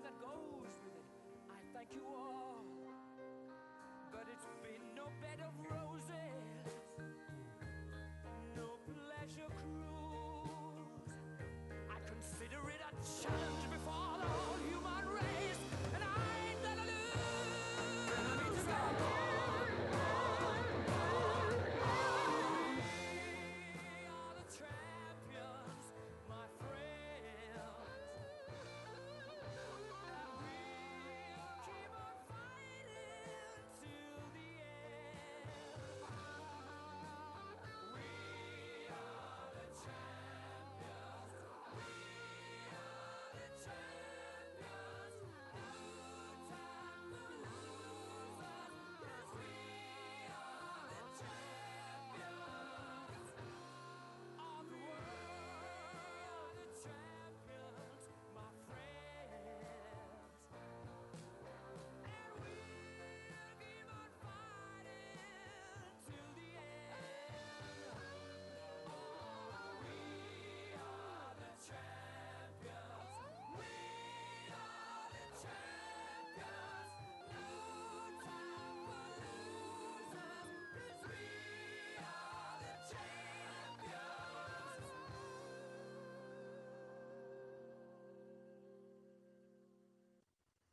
that goes with it. I thank you all, but it's been no bed of roses, no pleasure cruise. I consider it a challenge before the whole human race, and I ain't gonna lose.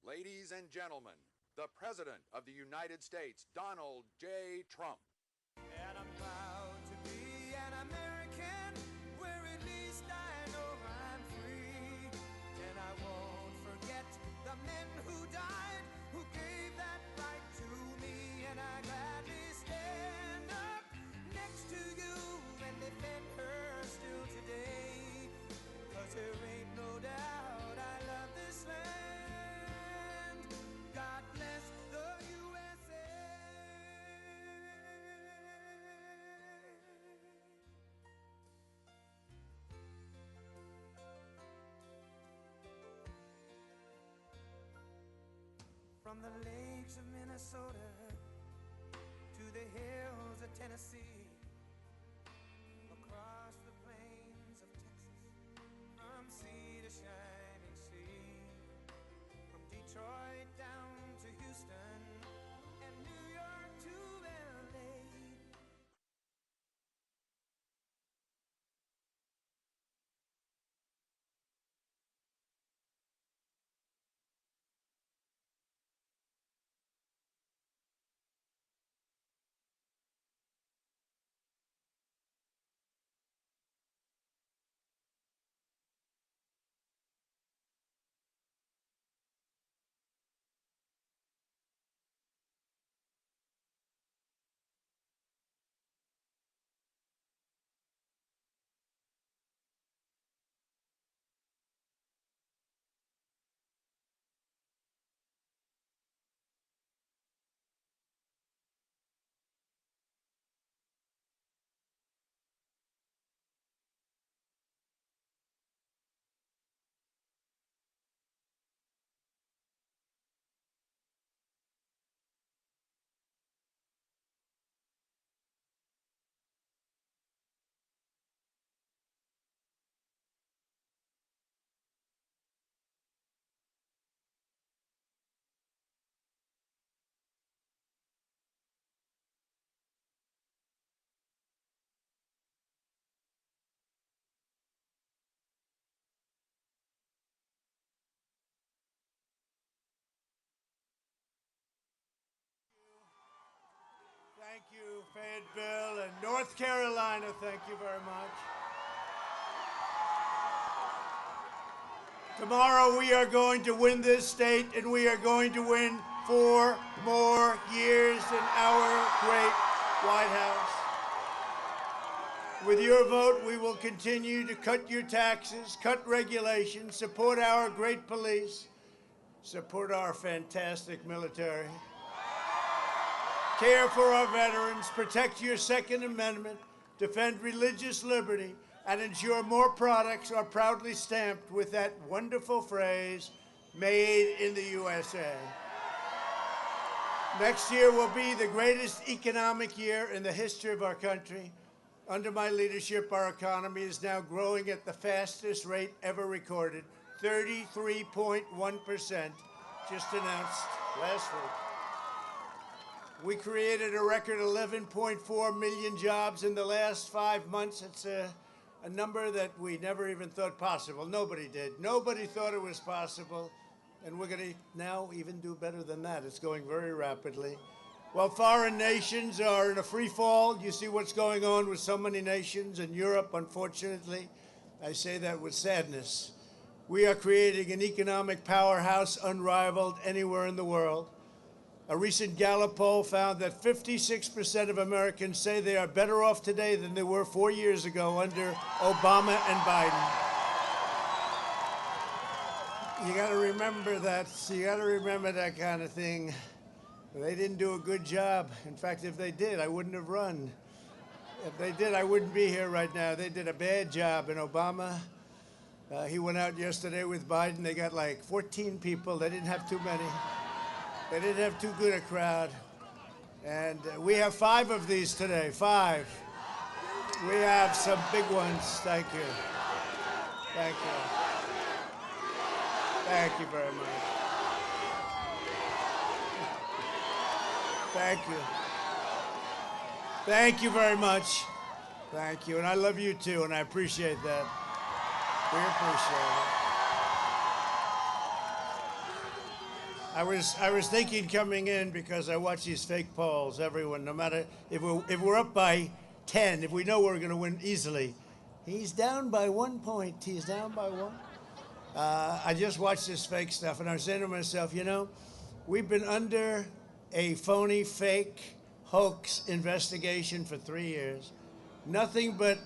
Ladies and gentlemen, the President of the United States, Donald J. Trump. And I'm proud to be an American, where at least I know I'm free. And I won't forget the men who died, who gave that right to me. And I gladly stand up next to you and defend her still today. 'Cause there ain't no doubt I love this land. God bless the USA. From the lakes of Minnesota to the hills of Tennessee, across the plains of Texas, from sea to shining sea, from Detroit down to Houston and New York to LA. Thank you, Fayetteville and North Carolina. Thank you very much. Tomorrow we are going to win this state, and we are going to win 4 more years in our great White House. With your vote, we will continue to cut your taxes, cut regulations, support our great police, support our fantastic military, care for our veterans, protect your Second Amendment, defend religious liberty, and ensure more products are proudly stamped with that wonderful phrase, made in the USA. Next year will be the greatest economic year in the history of our country. Under my leadership, our economy is now growing at the fastest rate ever recorded, 33.1%, just announced last week. We created a record 11.4 million jobs in the last 5 months. It's a number that we never even thought possible. Nobody did. Nobody thought it was possible. And we're going to now even do better than that. It's going very rapidly. While foreign nations are in a free fall, you see what's going on with so many nations in Europe, unfortunately. I say that with sadness. We are creating an economic powerhouse unrivaled anywhere in the world. A recent Gallup poll found that 56% of Americans say they are better off today than they were 4 years ago under Obama and Biden. You got to remember that. You got to remember that kind of thing. They didn't do a good job. In fact, if they did, I wouldn't have run. If they did, I wouldn't be here right now. They did a bad job. And Obama, he went out yesterday with Biden. They got like 14 people. They didn't have too many. They didn't have too good a crowd. And we have 5 of these today, 5. We have some big ones. Thank you. Thank you. Thank you very much. Thank you. Thank you very much. Thank you. And I love you too, and I appreciate that. We appreciate it. I was thinking coming in, because I watch these fake polls, everyone, no matter if we're up by 10, if we know we're going to win easily, he's down by 1 point. He's down by 1. I just watched this fake stuff, and I was saying to myself, you know, we've been under a phony, fake, hoax investigation for 3 years. Nothing but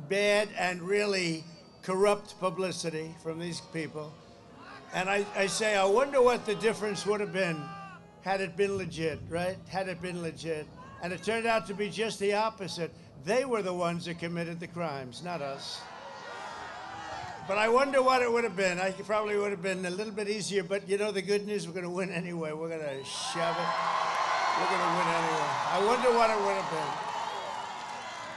bad and really corrupt publicity from these people. And I say, I wonder what the difference would have been had it been legit, right? Had it been legit. And it turned out to be just the opposite. They were the ones that committed the crimes, not us. But I wonder what it would have been. I probably would have been a little bit easier, but you know the good news, we're going to win anyway. We're going to shove it. We're going to win anyway. I wonder what it would have been.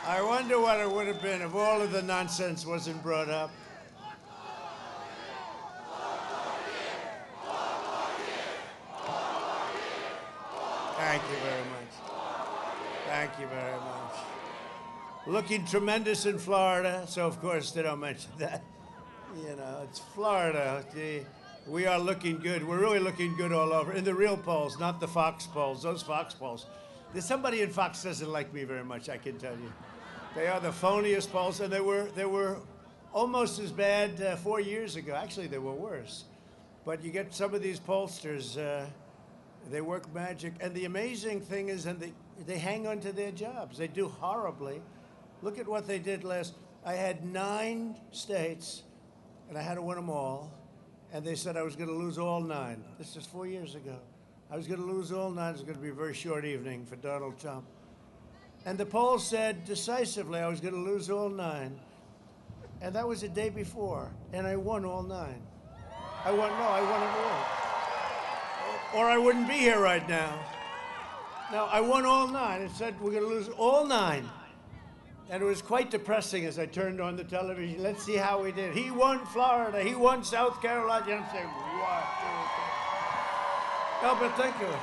I wonder what it would have been if all of the nonsense wasn't brought up. Thank you very much. Thank you very much. Looking tremendous in Florida, so of course they don't mention that. You know, it's Florida. We are looking good. We're really looking good all over. In the real polls, not the Fox polls. Those Fox polls. There's somebody in Fox doesn't like me very much, I can tell you. They are the phoniest polls, and they were almost as bad 4 years ago. Actually, they were worse. But you get some of these pollsters, they work magic. And the amazing thing is, and they hang on to their jobs. They do horribly. Look at what they did last. I had 9 states, and I had to win them all. And they said I was going to lose all 9. This is 4 years ago. I was going to lose all 9. It was going to be a very short evening for Donald Trump. And the poll said decisively I was going to lose all 9. And that was the day before. And I won all 9. I won them all. Or I wouldn't be here right now. Now, I won all 9. It said we're going to lose all 9. And it was quite depressing as I turned on the television. Let's see how we did. He won Florida. He won South Carolina. And I'm saying, what? No, but think of it.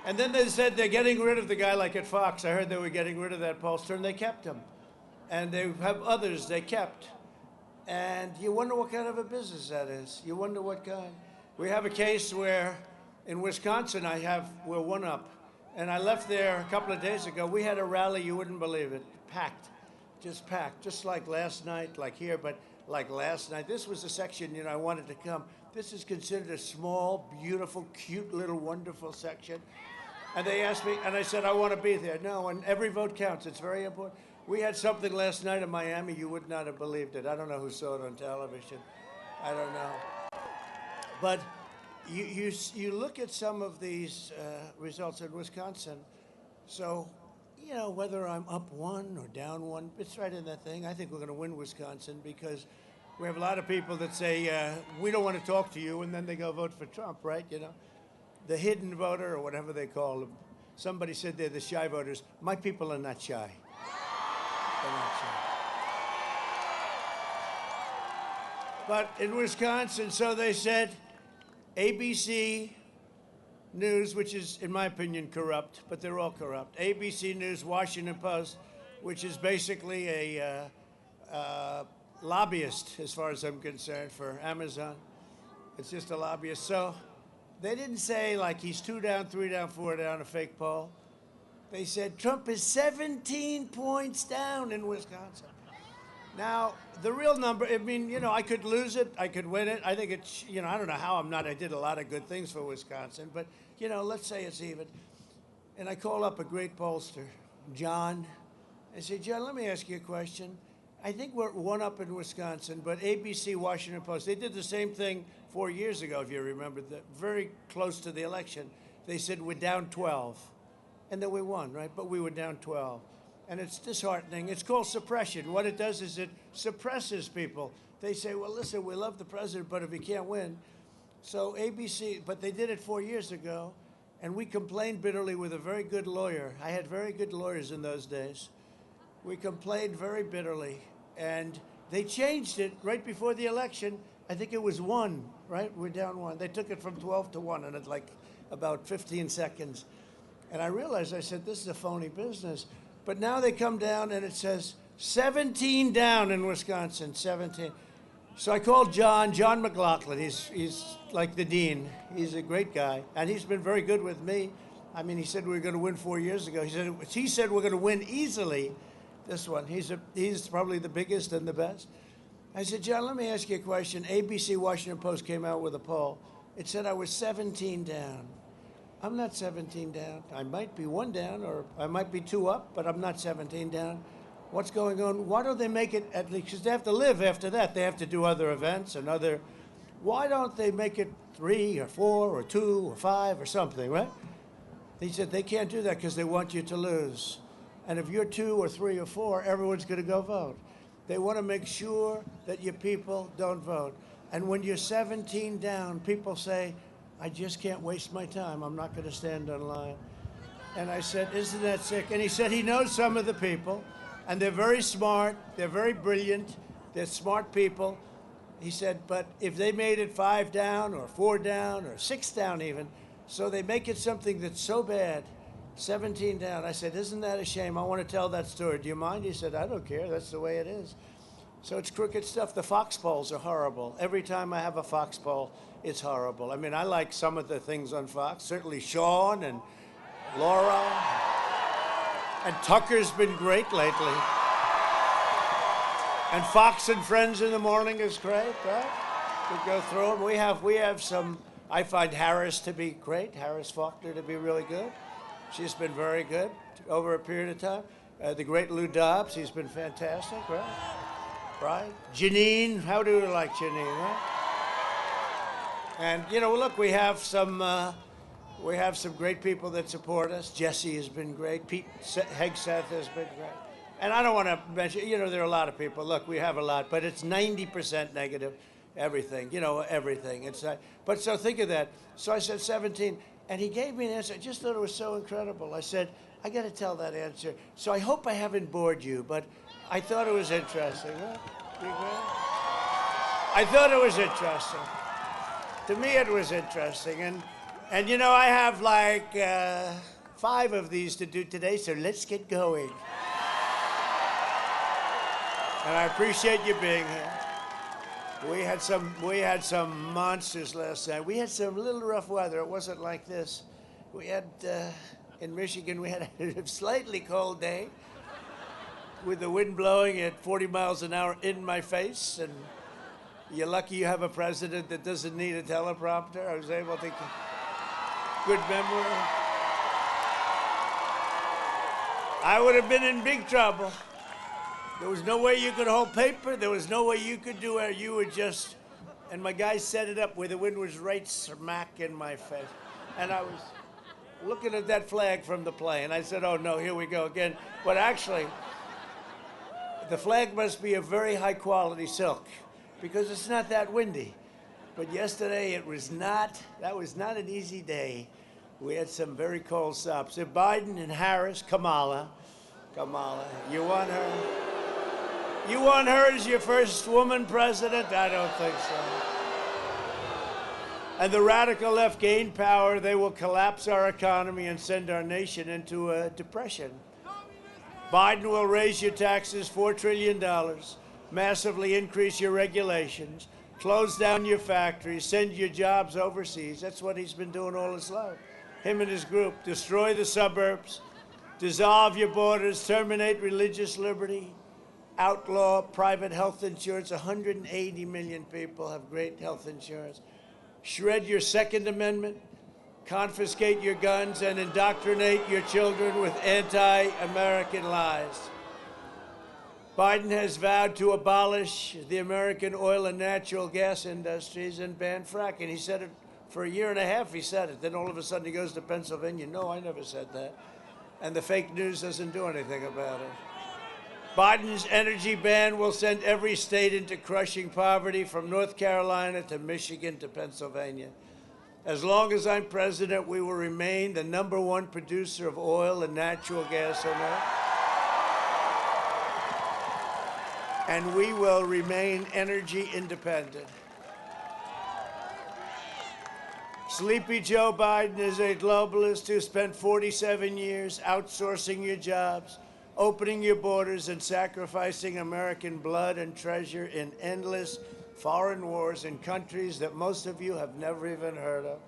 And then they said they're getting rid of the guy like at Fox. I heard they were getting rid of that pollster, and they kept him. And they have others they kept. And you wonder what kind of a business that is. You wonder what kind. We have a case where in Wisconsin we're one up. And I left there a couple of days ago. We had a rally, you wouldn't believe it. Packed, just like last night, like here, but like last night. This was the section, I wanted to come. This is considered a small, beautiful, cute, little, wonderful section. And they asked me, and I said, I want to be there. No, and every vote counts. It's very important. We had something last night in Miami. You would not have believed it. I don't know who saw it on television. I don't know. But you look at some of these results in Wisconsin. So, whether I'm up 1 or down 1, it's right in that thing. I think we're going to win Wisconsin because we have a lot of people that say, we don't want to talk to you, and then they go vote for Trump, right? The hidden voter or whatever they call them. Somebody said they're the shy voters. My people are not shy. They're not shy. But in Wisconsin, so they said, ABC News, which is, in my opinion, corrupt, but they're all corrupt. ABC News, Washington Post, which is basically a lobbyist, as far as I'm concerned, for Amazon. It's just a lobbyist. So they didn't say, like, he's 2 down, 3 down, 4 down, a fake poll. They said Trump is 17 points down in Wisconsin. Now, the real number, I mean, you know, I could lose it, I could win it. I think it's, you know, I don't know how I'm not. I did a lot of good things for Wisconsin, but, you know, let's say it's even. And I call up a great pollster, John. I say, John, let me ask you a question. I think we're 1 up in Wisconsin, but ABC, Washington Post, they did the same thing 4 years ago, if you remember, very close to the election. They said we're down 12. And then we won, right? But we were down 12. And it's disheartening. It's called suppression. What it does is it suppresses people. They say, well, listen, we love the president, but if he can't win. So ABC, but they did it 4 years ago, and we complained bitterly with a very good lawyer. I had very good lawyers in those days. We complained very bitterly, and they changed it right before the election. I think it was 1, right? We're down 1. They took it from 12 to 1 in like about 15 seconds. And I realized, I said, this is a phony business. But now they come down and it says 17 down in Wisconsin, 17. So I called John McLaughlin. He's like the dean. He's a great guy. And he's been very good with me. I mean, he said we were going to win 4 years ago. He said we're going to win easily this one. He's probably the biggest and the best. I said, John, let me ask you a question. ABC Washington Post came out with a poll. It said I was 17 down. I'm not 17 down. I might be 1 down, or I might be 2 up, but I'm not 17 down. What's going on? Why don't they make it at least? Because they have to live after that. They have to do other events and other. Why don't they make it 3 or 4 or 2 or 5 or something, right? He said they can't do that because they want you to lose. And if you're 2 or 3 or 4, everyone's going to go vote. They want to make sure that your people don't vote. And when you're 17 down, people say, I just can't waste my time. I'm not going to stand on line. And I said, isn't that sick? And he said he knows some of the people, and they're very smart. They're very brilliant. They're smart people. He said, but if they made it 5 down or 4 down or 6 down even, so they make it something that's so bad, 17 down. I said, isn't that a shame? I want to tell that story. Do you mind? He said, I don't care. That's the way it is. So it's crooked stuff. The Fox polls are horrible. Every time I have a Fox poll, it's horrible. I mean, I like some of the things on Fox. Certainly Sean and Laura. And Tucker's been great lately. And Fox and Friends in the morning is great, right? We go through them. We have some, I find Harris to be great, Harris Faulkner to be really good. She's been very good over a period of time. The great Lou Dobbs, he's been fantastic, right? Right? Janine, how do you like Janine, right? And, you know, look, we have some great people that support us. Jesse has been great. Pete Hegseth has been great. And I don't want to mention, you know, there are a lot of people. Look, we have a lot, but it's 90% negative, everything, you know, everything. It's but so think of that. So I said 17, and he gave me an answer. I just thought it was so incredible. I said, I got to tell that answer. So I hope I haven't bored you, but I thought it was interesting. Huh? You agree? I thought it was interesting. To me, it was interesting. And you know, I have like 5 of these to do today, so let's get going. And I appreciate you being here. We had some monsters last night. We had some little rough weather. It wasn't like this. We had, in Michigan, we had a slightly cold day with the wind blowing at 40 miles an hour in my face. And you're lucky you have a president that doesn't need a teleprompter. I was able to, good memory. I would have been in big trouble. There was no way you could hold paper. There was no way you could do it. You would just, and my guy set it up where the wind was right smack in my face. And I was looking at that flag from the plane. I said, oh no, here we go again. But actually, the flag must be a very high quality silk because it's not that windy. But yesterday it was not, that was not an easy day. We had some very cold stops. Biden and Harris, Kamala, you want her? You want her as your first woman president? I don't think so. And the radical left gain power, they will collapse our economy and send our nation into a depression. Biden will raise your taxes $4 trillion, massively increase your regulations, close down your factories, send your jobs overseas. That's what he's been doing all his life. Him and his group. Destroy the suburbs, dissolve your borders, terminate religious liberty, outlaw private health insurance. 180 million people have great health insurance. Shred your Second Amendment, confiscate your guns, and indoctrinate your children with anti-American lies. Biden has vowed to abolish the American oil and natural gas industries and ban fracking. He said it for a year and a half, he said it. Then all of a sudden he goes to Pennsylvania. No, I never said that. And the fake news doesn't do anything about it. Biden's energy ban will send every state into crushing poverty, from North Carolina to Michigan to Pennsylvania. As long as I'm president, we will remain the #1 producer of oil and natural gas on Earth. And we will remain energy independent. Sleepy Joe Biden is a globalist who spent 47 years outsourcing your jobs, opening your borders, and sacrificing American blood and treasure in endless foreign wars in countries that most of you have never even heard of.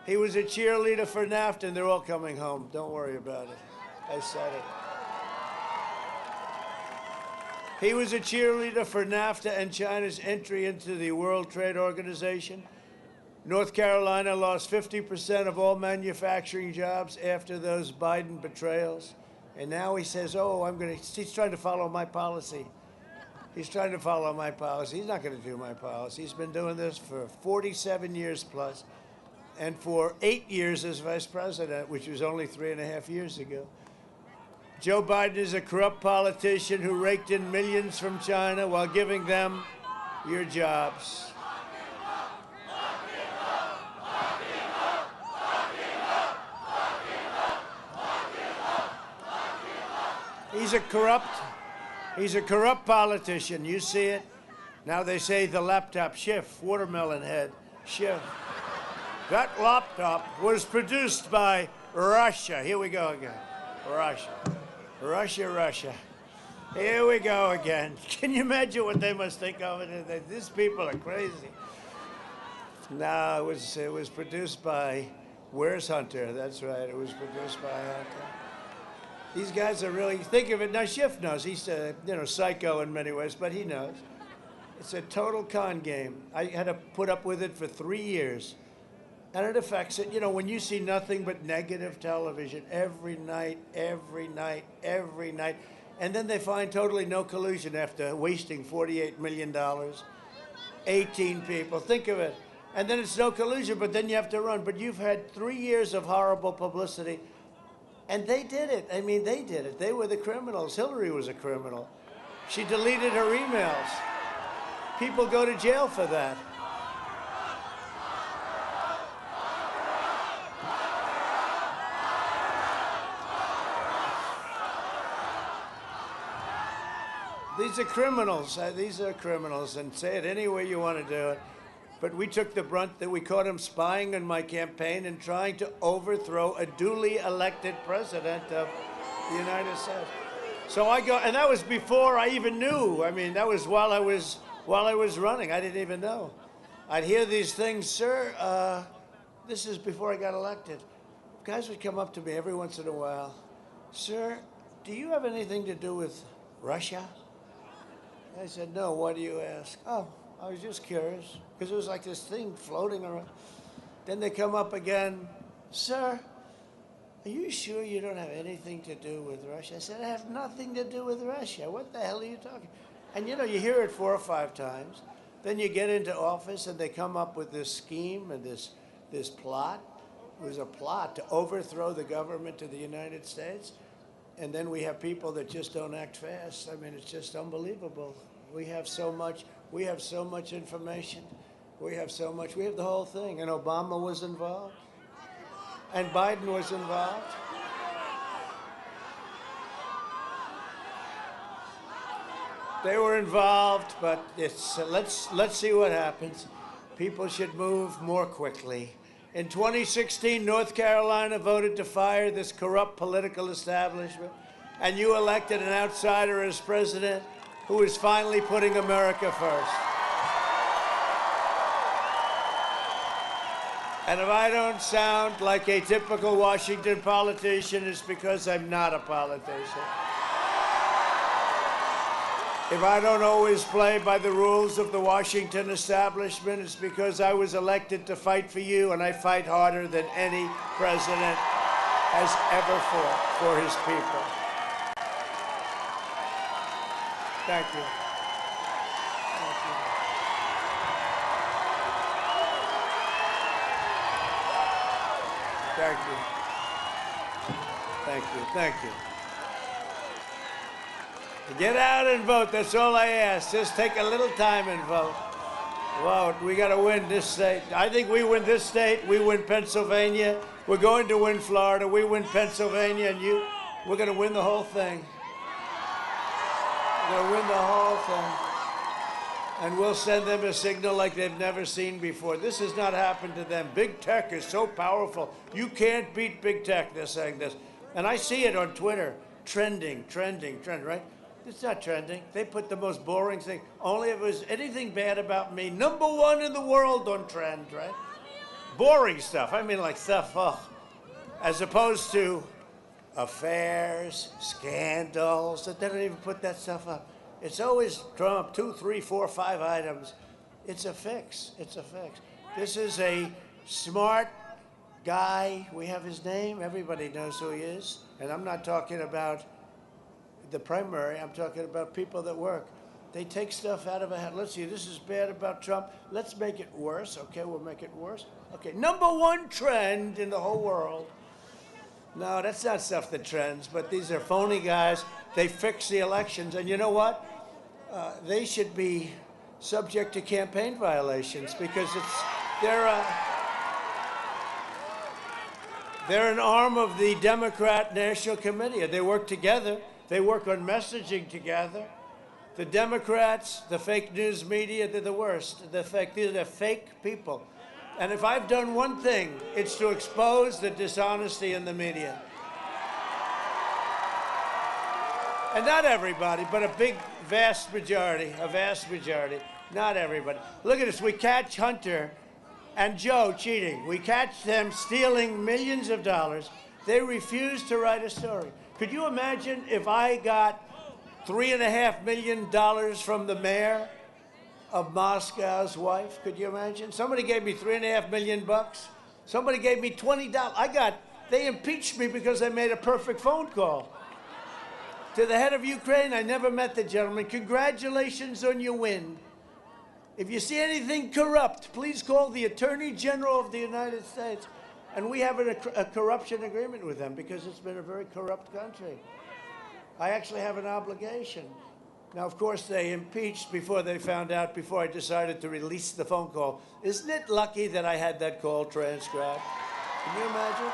He was a cheerleader for NAFTA, and they're all coming home. Don't worry about it. I said it. He was a cheerleader for NAFTA and China's entry into the World Trade Organization. North Carolina lost 50% of all manufacturing jobs after those Biden betrayals. And now he says, oh, he's trying to follow my policy. He's trying to follow my policy. He's not going to do my policy. He's been doing this for 47 years plus, and for 8 years as vice president, which was only 3.5 years ago. Joe Biden is a corrupt politician who raked in millions from China while giving them your jobs. He's a corrupt politician. You see it. Now they say the laptop, Schiff, watermelon head, Schiff. That laptop was produced by Russia. Here we go again. Russia. Here we go again. Can you imagine what they must think of it? These people are crazy. No, it was produced by, where's Hunter? That's right, it was produced by Hunter. These guys are really, think of it, now Schiff knows, he's psycho in many ways, but he knows. It's a total con game. I had to put up with it for 3 years. And it affects it. You know, when you see nothing but negative television every night, and then they find totally no collusion after wasting $48 million, 18 people, think of it. And then it's no collusion, but then you have to run. But you've had 3 years of horrible publicity. And they did it. I mean, they did it. They were the criminals. Hillary was a criminal. She deleted her emails. People go to jail for that. These are criminals. These are criminals. And say it any way you want to do it. But we took the brunt that we caught him spying on my campaign and trying to overthrow a duly elected president of the United States. So I go, and that was before I even knew. I mean, that was while I was running. I didn't even know. I'd hear these things, sir. This is before I got elected. Guys would come up to me every once in a while. Sir, do you have anything to do with Russia? I said, no. Why do you ask? Oh, I was just curious, because it was like this thing floating around. Then they come up again. Sir, are you sure you don't have anything to do with Russia? I said, I have nothing to do with Russia. What the hell are you talking? And you know, you hear it 4 or 5 times. Then you get into office and they come up with this scheme and this plot. It was a plot to overthrow the government of the United States. And then we have people that just don't act fast. I mean, it's just unbelievable. We have so much information. We have the whole thing. And Obama was involved. And Biden was involved. They were involved, but it's, let's see what happens. People should move more quickly. In 2016, North Carolina voted to fire this corrupt political establishment, and you elected an outsider as president who is finally putting America first. And if I don't sound like a typical Washington politician, it's because I'm not a politician. If I don't always play by the rules of the Washington establishment, it's because I was elected to fight for you, and I fight harder than any president has ever fought for his people. Thank you. Thank you. Thank you. Thank you. Get out and vote. That's all I ask. Just take a little time and vote. Vote. We got to win this state. I think we win this state. We win Pennsylvania. We're going to win Florida. We win Pennsylvania, and we're going to win the whole thing. We're going to win the whole thing. And we'll send them a signal like they've never seen before. This has not happened to them. Big tech is so powerful. You can't beat big tech, they're saying this. And I see it on Twitter. Trending, right? It's not trending. They put the most boring thing. Only if it was anything bad about me. #1 in the world on trend, right? Boring stuff. I mean, like stuff, as opposed to affairs, scandals. They don't even put that stuff up. It's always Trump, 2, 3, 4, 5 items. It's a fix. It's a fix. This is a smart guy. We have his name. Everybody knows who he is. And I'm not talking about the primary. I'm talking about people that work. They take stuff out of a hat. Let's see, this is bad about Trump. Let's make it worse. Okay, we'll make it worse. Okay, #1 trend in the whole world. No, that's not stuff that trends, but these are phony guys. They fix the elections. And you know what? They should be subject to campaign violations because they're an arm of the Democrat National Committee. They work together. They work on messaging together. The Democrats, the fake news media, they're the worst. They're fake people. And if I've done one thing, it's to expose the dishonesty in the media. And not everybody, but a vast majority, not everybody. Look at this, we catch Hunter and Joe cheating. We catch them stealing millions of dollars. They refuse to write a story. Could you imagine if I got $3.5 million from the mayor of Moscow's wife? Could you imagine? Somebody gave me $3.5 million bucks. Somebody gave me $20. They impeached me because I made a perfect phone call to the head of Ukraine. I never met the gentleman. Congratulations on your win. If you see anything corrupt, please call the Attorney General of the United States. And we have a corruption agreement with them because it's been a very corrupt country. I actually have an obligation. Now, of course, they impeached before they found out, before I decided to release the phone call. Isn't it lucky that I had that call transcribed? Can you imagine?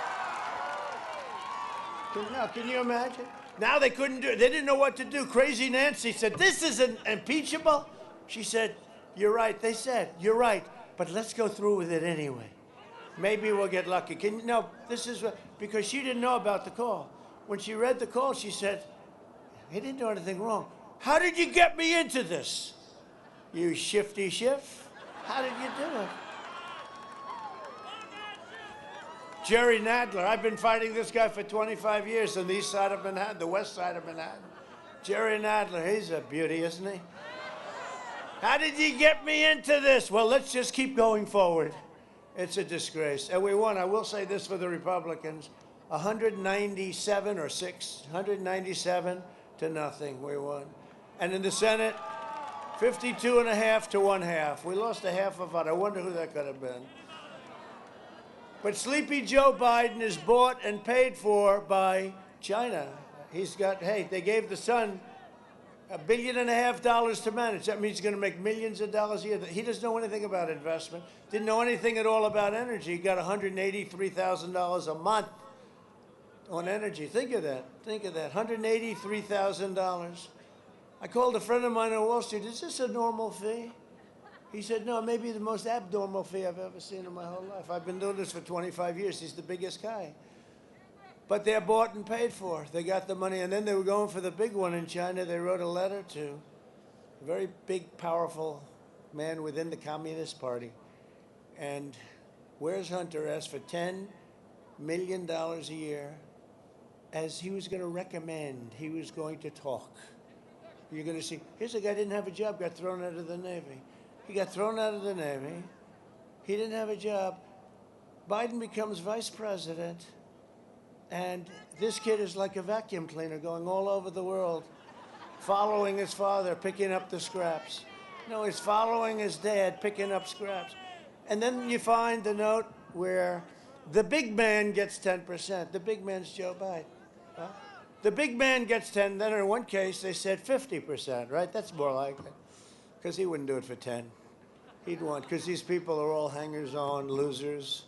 Can you imagine? Now they couldn't do it. They didn't know what to do. Crazy Nancy said, "This isn't impeachable." She said, "You're right." They said, "You're right, but let's go through with it anyway. Maybe we'll get lucky." No, this is because she didn't know about the call. When she read the call, she said, "He didn't do anything wrong. How did you get me into this? You shifty shift. How did you do it?" Jerry Nadler. I've been fighting this guy for 25 years on the east side of Manhattan, the west side of Manhattan. Jerry Nadler, he's a beauty, isn't he? How did you get me into this? Well, let's just keep going forward. It's a disgrace. And we won. I will say this for the Republicans. 197 to nothing. We won. And in the Senate, 52.5 to 1/2. We lost a half a vote. I wonder who that could have been. But Sleepy Joe Biden is bought and paid for by China. He's got, they gave the son $1.5 billion to manage. That means he's going to make millions of dollars a year. He doesn't know anything about investment. Didn't know anything at all about energy. He got $183,000 a month on energy. Think of that. $183,000. I called a friend of mine on Wall Street. Is this a normal fee? He said, no, maybe the most abnormal fee I've ever seen in my whole life. I've been doing this for 25 years. He's the biggest guy. But they're bought and paid for. They got the money, and then they were going for the big one in China. They wrote a letter to a very big, powerful man within the Communist Party. And Where's Hunter asked for $10 million a year as he was going to recommend, he was going to talk. You're going to see, here's a guy didn't have a job, got thrown out of the Navy. He got thrown out of the Navy. He didn't have a job. Biden becomes vice president, and this kid is like a vacuum cleaner going all over the world, following his father, picking up the scraps. No, he's following his dad, picking up scraps. And then you find the note where the big man gets 10%. The big man's Joe Biden. Huh? The big man gets 10. Then in one case, they said 50%, right? That's more like it. Because he wouldn't do it for 10. He'd want, because these people are all hangers-on, losers.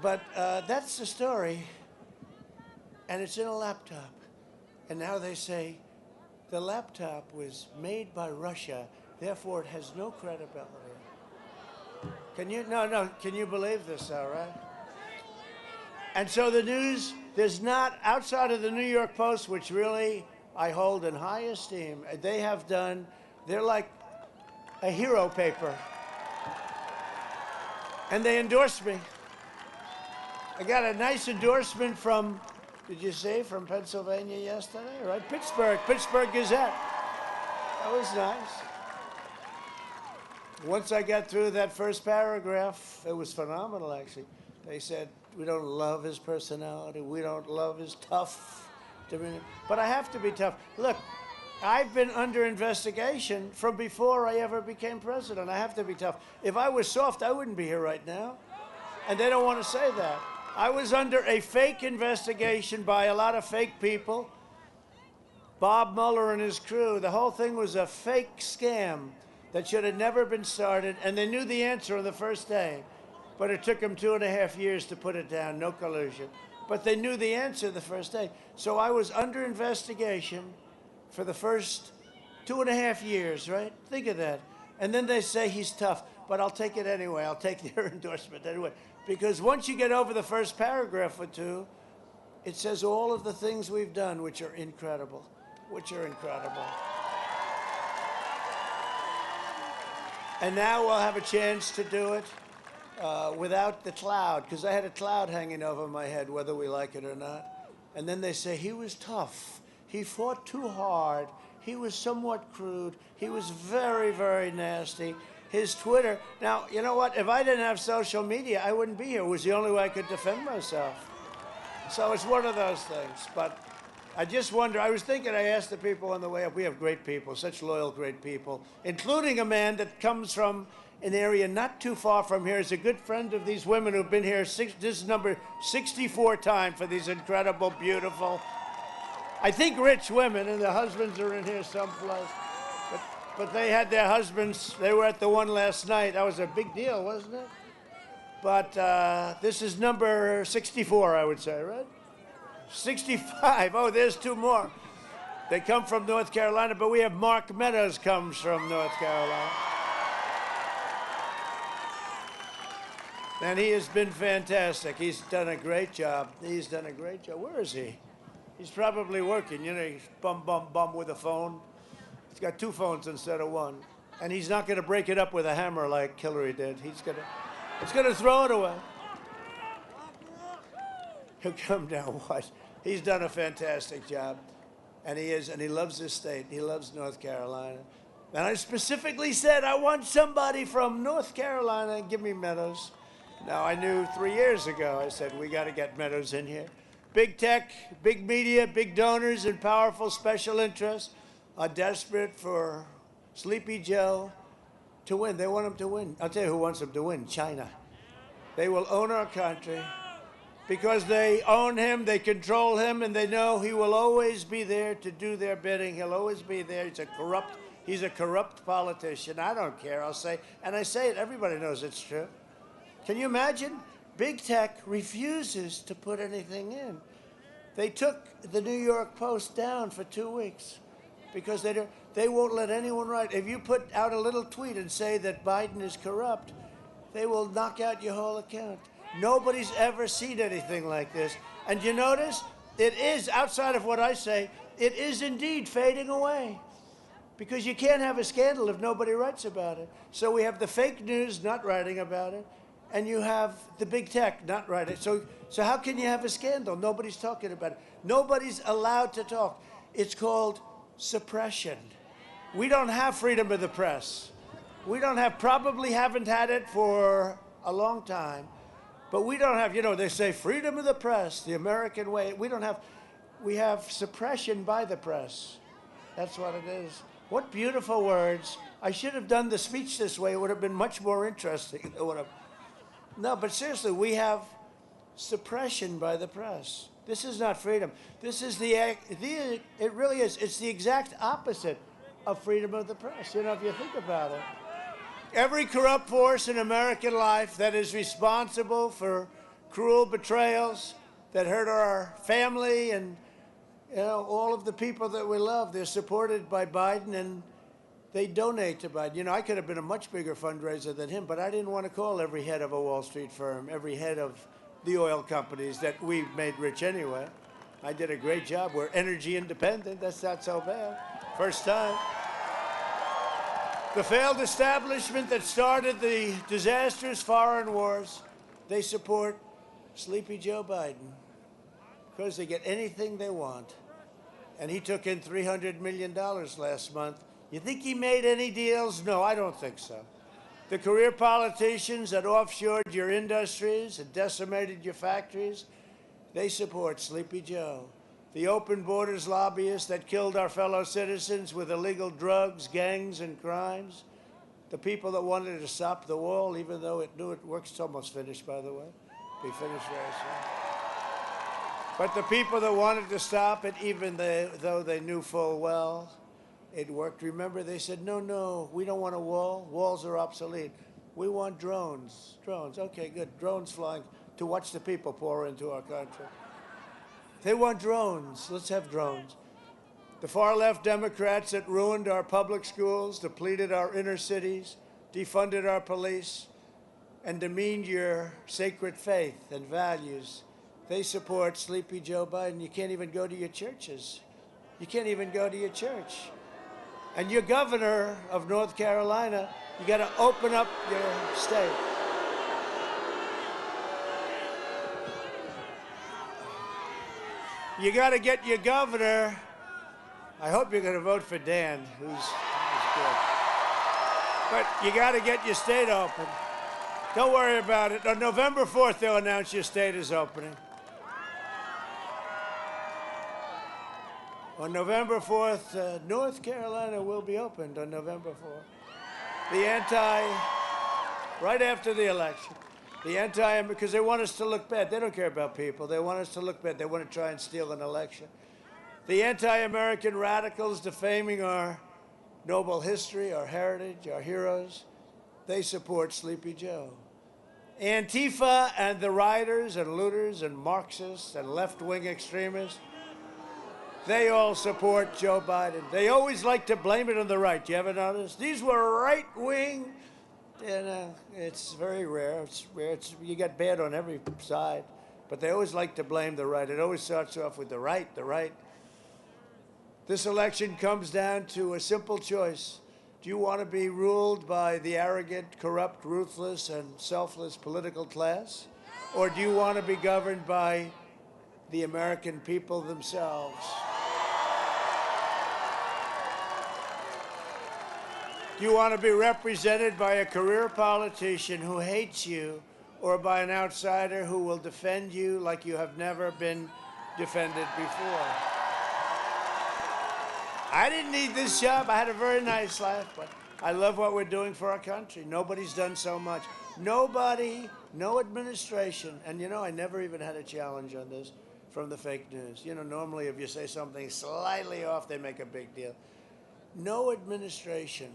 But that's the story. And it's in a laptop. And now they say the laptop was made by Russia, therefore it has no credibility. Can you, can you believe this, all right? And so the news, there's not, outside of the New York Post, which really I hold in high esteem, they have done, they're like a hero paper. And they endorsed me. I got a nice endorsement from, did you see, from Pennsylvania yesterday, right? Pittsburgh Gazette. That was nice. Once I got through that first paragraph, it was phenomenal, actually. They said, we don't love his personality. We don't love his tough demeanor. But I have to be tough. Look, I've been under investigation from before I ever became president. I have to be tough. If I was soft, I wouldn't be here right now. And they don't want to say that. I was under a fake investigation by a lot of fake people. Bob Mueller and his crew. The whole thing was a fake scam that should have never been started. And they knew the answer on the first day. But it took them 2.5 years to put it down, no collusion. But they knew the answer the first day. So I was under investigation for the first 2.5 years, right? Think of that. And then they say he's tough, but I'll take it anyway. I'll take their endorsement anyway. Because once you get over the first paragraph or two, it says all of the things we've done, which are incredible, And now we'll have a chance to do it without the cloud, because I had a cloud hanging over my head, whether we like it or not. And then they say he was tough. He fought too hard. He was somewhat crude. He was very, very nasty. His Twitter. Now, you know what? If I didn't have social media, I wouldn't be here. It was the only way I could defend myself. So it's one of those things. But I just wonder, I was thinking, I asked the people on the way up, we have great people, such loyal, great people, including a man that comes from an area not too far from here. He's a good friend of these women who've been here, this is number 64 time for these incredible, beautiful, I think rich women, and their husbands are in here someplace. But they had their husbands, they were at the one last night. That was a big deal, wasn't it? But this is number 64, I would say, right? 65. Oh, there's two more. They come from North Carolina, but we have Mark Meadows comes from North Carolina. And he has been fantastic. He's done a great job. He's done a great job. Where is he? He's probably working. You know, he's bum with a phone. He's got two phones instead of one. And he's not going to break it up with a hammer like Hillary did. He's going to throw it away. He'll come down, watch. He's done a fantastic job. And he loves this state. He loves North Carolina. And I specifically said, I want somebody from North Carolina and give me Meadows. Now, I knew 3 years ago, I said, we got to get Meadows in here. Big tech, big media, big donors, and powerful special interests are desperate for Sleepy Joe to win. They want him to win. I'll tell you who wants him to win, China. They will own our country because they own him, they control him, and they know he will always be there to do their bidding. He'll always be there. He's a corrupt politician. I don't care, I'll say. And I say it, everybody knows it's true. Can you imagine? Big tech refuses to put anything in. They took the New York Post down for 2 weeks. because they won't let anyone write. If you put out a little tweet and say that Biden is corrupt, they will knock out your whole account. Nobody's ever seen anything like this. And you notice, it is, outside of what I say, it is indeed fading away. Because you can't have a scandal if nobody writes about it. So we have the fake news not writing about it, and you have the big tech not writing. So how can you have a scandal? Nobody's talking about it. Nobody's allowed to talk. It's called suppression. We don't have freedom of the press. We don't have, probably haven't had it for a long time. But we don't have, you know, they say freedom of the press, the American way. We have suppression by the press. That's what it is. What beautiful words. I should have done the speech this way. It would have been much more interesting. No, but seriously, we have suppression by the press. This is not freedom. This is it really is. It's the exact opposite of freedom of the press, you know, if you think about it. Every corrupt force in American life that is responsible for cruel betrayals that hurt our family and, you know, all of the people that we love, they're supported by Biden, and they donate to Biden. You know, I could have been a much bigger fundraiser than him, but I didn't want to call every head of a Wall Street firm, every head of the oil companies that we've made rich anyway. I did a great job. We're energy independent. That's not so bad. First time. The failed establishment that started the disastrous foreign wars, they support Sleepy Joe Biden because they get anything they want. And he took in $300 million last month. You think he made any deals? No, I don't think so. The career politicians that offshored your industries and decimated your factories, they support Sleepy Joe. The open borders lobbyists that killed our fellow citizens with illegal drugs, gangs, and crimes. The people that wanted to stop the wall, even though it knew it works. It's almost finished, by the way. Be finished very soon. But the people that wanted to stop it, even though they knew full well it worked. Remember, they said, no, we don't want a wall. Walls are obsolete. We want drones. Drones, okay, good. Drones flying to watch the people pour into our country. They want drones. Let's have drones. The far-left Democrats that ruined our public schools, depleted our inner cities, defunded our police, and demeaned your sacred faith and values, they support Sleepy Joe Biden. You can't even go to your churches. You can't even go to your church. And your governor of North Carolina, you got to open up your state. You got to get your governor. I hope you're going to vote for Dan, who's good. But you got to get your state open. Don't worry about it. On November 4th, they'll announce your state is opening. On November 4th, North Carolina will be opened on November 4th. Right after the election. Because they want us to look bad. They don't care about people. They want us to look bad. They want to try and steal an election. The anti-American radicals defaming our noble history, our heritage, our heroes, they support Sleepy Joe. Antifa and the rioters and looters and Marxists and left-wing extremists, they all support Joe Biden. They always like to blame it on the right. You ever notice? These were right-wing. And it's very rare. It's rare. You get bad on every side. But they always like to blame the right. It always starts off with the right, the right. This election comes down to a simple choice. Do you want to be ruled by the arrogant, corrupt, ruthless, and selfless political class? Or do you want to be governed by the American people themselves? Do you want to be represented by a career politician who hates you, or by an outsider who will defend you like you have never been defended before? I didn't need this job. I had a very nice life, but I love what we're doing for our country. Nobody's done so much. Nobody, no administration, and you know, I never even had a challenge on this from the fake news. You know, normally if you say something slightly off, they make a big deal. No administration,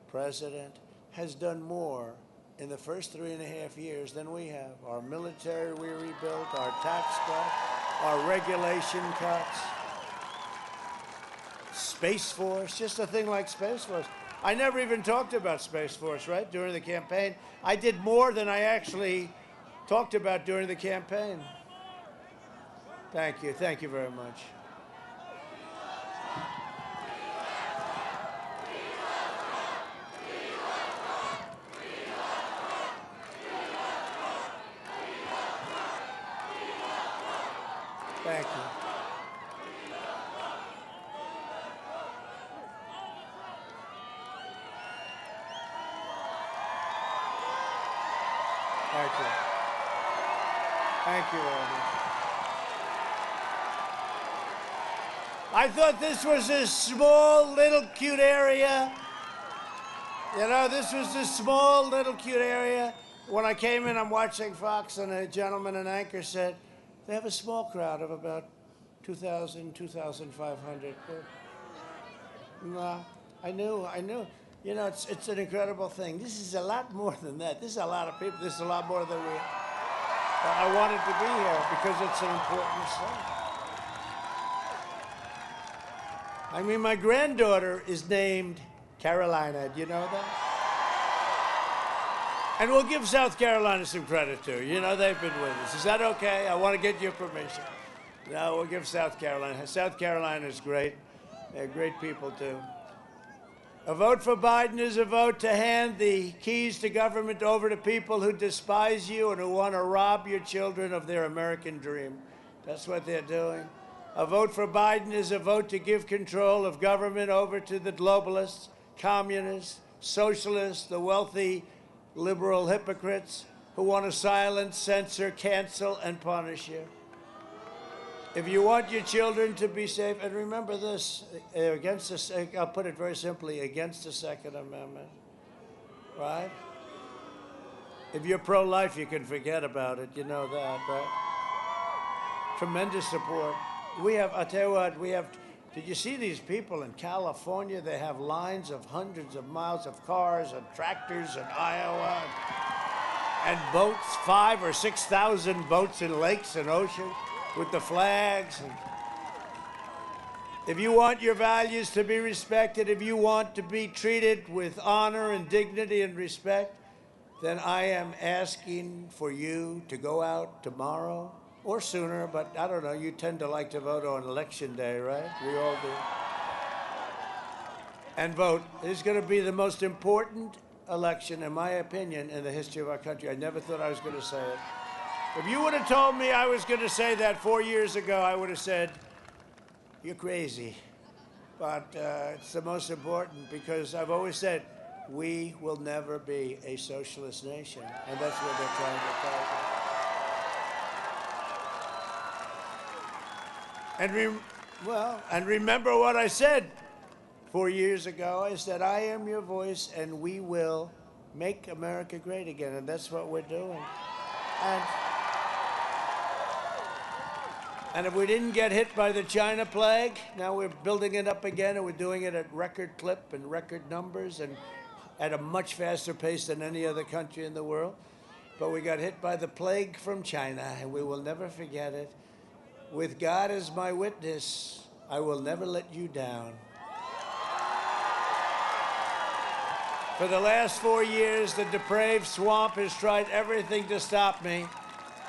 president, has done more in the first 3.5 years than we have. Our military we rebuilt, our tax cuts, our regulation cuts. Space Force, just a thing like Space Force. I never even talked about Space Force, right, during the campaign. I did more than I actually talked about during the campaign. Thank you very much. Thank you. Thank you. Thank you very much. I thought this was a small, little, cute area. You know, this was a small, little, cute area. When I came in, I'm watching Fox, and a gentleman, an anchor, said, they have a small crowd of about 2,000, 2,500. No, I knew. You know, it's an incredible thing. This is a lot more than that. This is a lot of people. This is a lot more than we. But I wanted to be here because it's an important thing. I mean, my granddaughter is named Carolina. Do you know that? And we'll give South Carolina some credit, too. You know, they've been with us. Is that okay? I want to get your permission. No, we'll give South Carolina. South Carolina is great. They're great people, too. A vote for Biden is a vote to hand the keys to government over to people who despise you and who want to rob your children of their American dream. That's what they're doing. A vote for Biden is a vote to give control of government over to the globalists, communists, socialists, the wealthy, liberal hypocrites who want to silence, censor, cancel, and punish you. If you want your children to be safe, and remember this, I'll put it very simply, against the Second Amendment, right? If you're pro-life, you can forget about it. You know that, right? Tremendous support. I'll tell you what, did you see these people in California? They have lines of hundreds of miles of cars and tractors in Iowa and boats, 5,000 or 6,000 boats in lakes and oceans with the flags. And if you want your values to be respected, if you want to be treated with honor and dignity and respect, then I am asking for you to go out tomorrow or sooner, but I don't know, you tend to like to vote on Election Day, right? We all do. And vote. It's going to be the most important election, in my opinion, in the history of our country. I never thought I was going to say it. If you would have told me I was going to say that 4 years ago, I would have said, you're crazy. But it's the most important because I've always said, we will never be a socialist nation. And that's what they're trying to target. And remember what I said 4 years ago. I said, I am your voice, and we will make America great again. And that's what we're doing. And if we didn't get hit by the China plague, now we're building it up again, and we're doing it at record clip and record numbers and at a much faster pace than any other country in the world. But we got hit by the plague from China, and we will never forget it. With God as my witness, I will never let you down. For the last 4 years, the depraved swamp has tried everything to stop me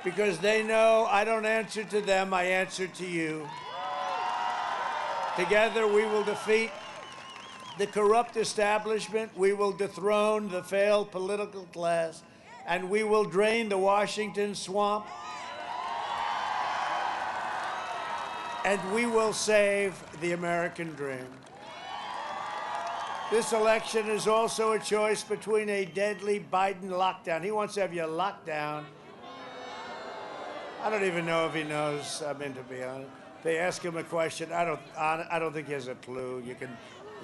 because they know I don't answer to them, I answer to you. Together, we will defeat the corrupt establishment, we will dethrone the failed political class, and we will drain the Washington swamp. And we will save the American dream. This election is also a choice between a deadly Biden lockdown. He wants to have you locked down. I don't even know if he knows, I mean, to be honest. They ask him a question, I don't think he has a clue. You can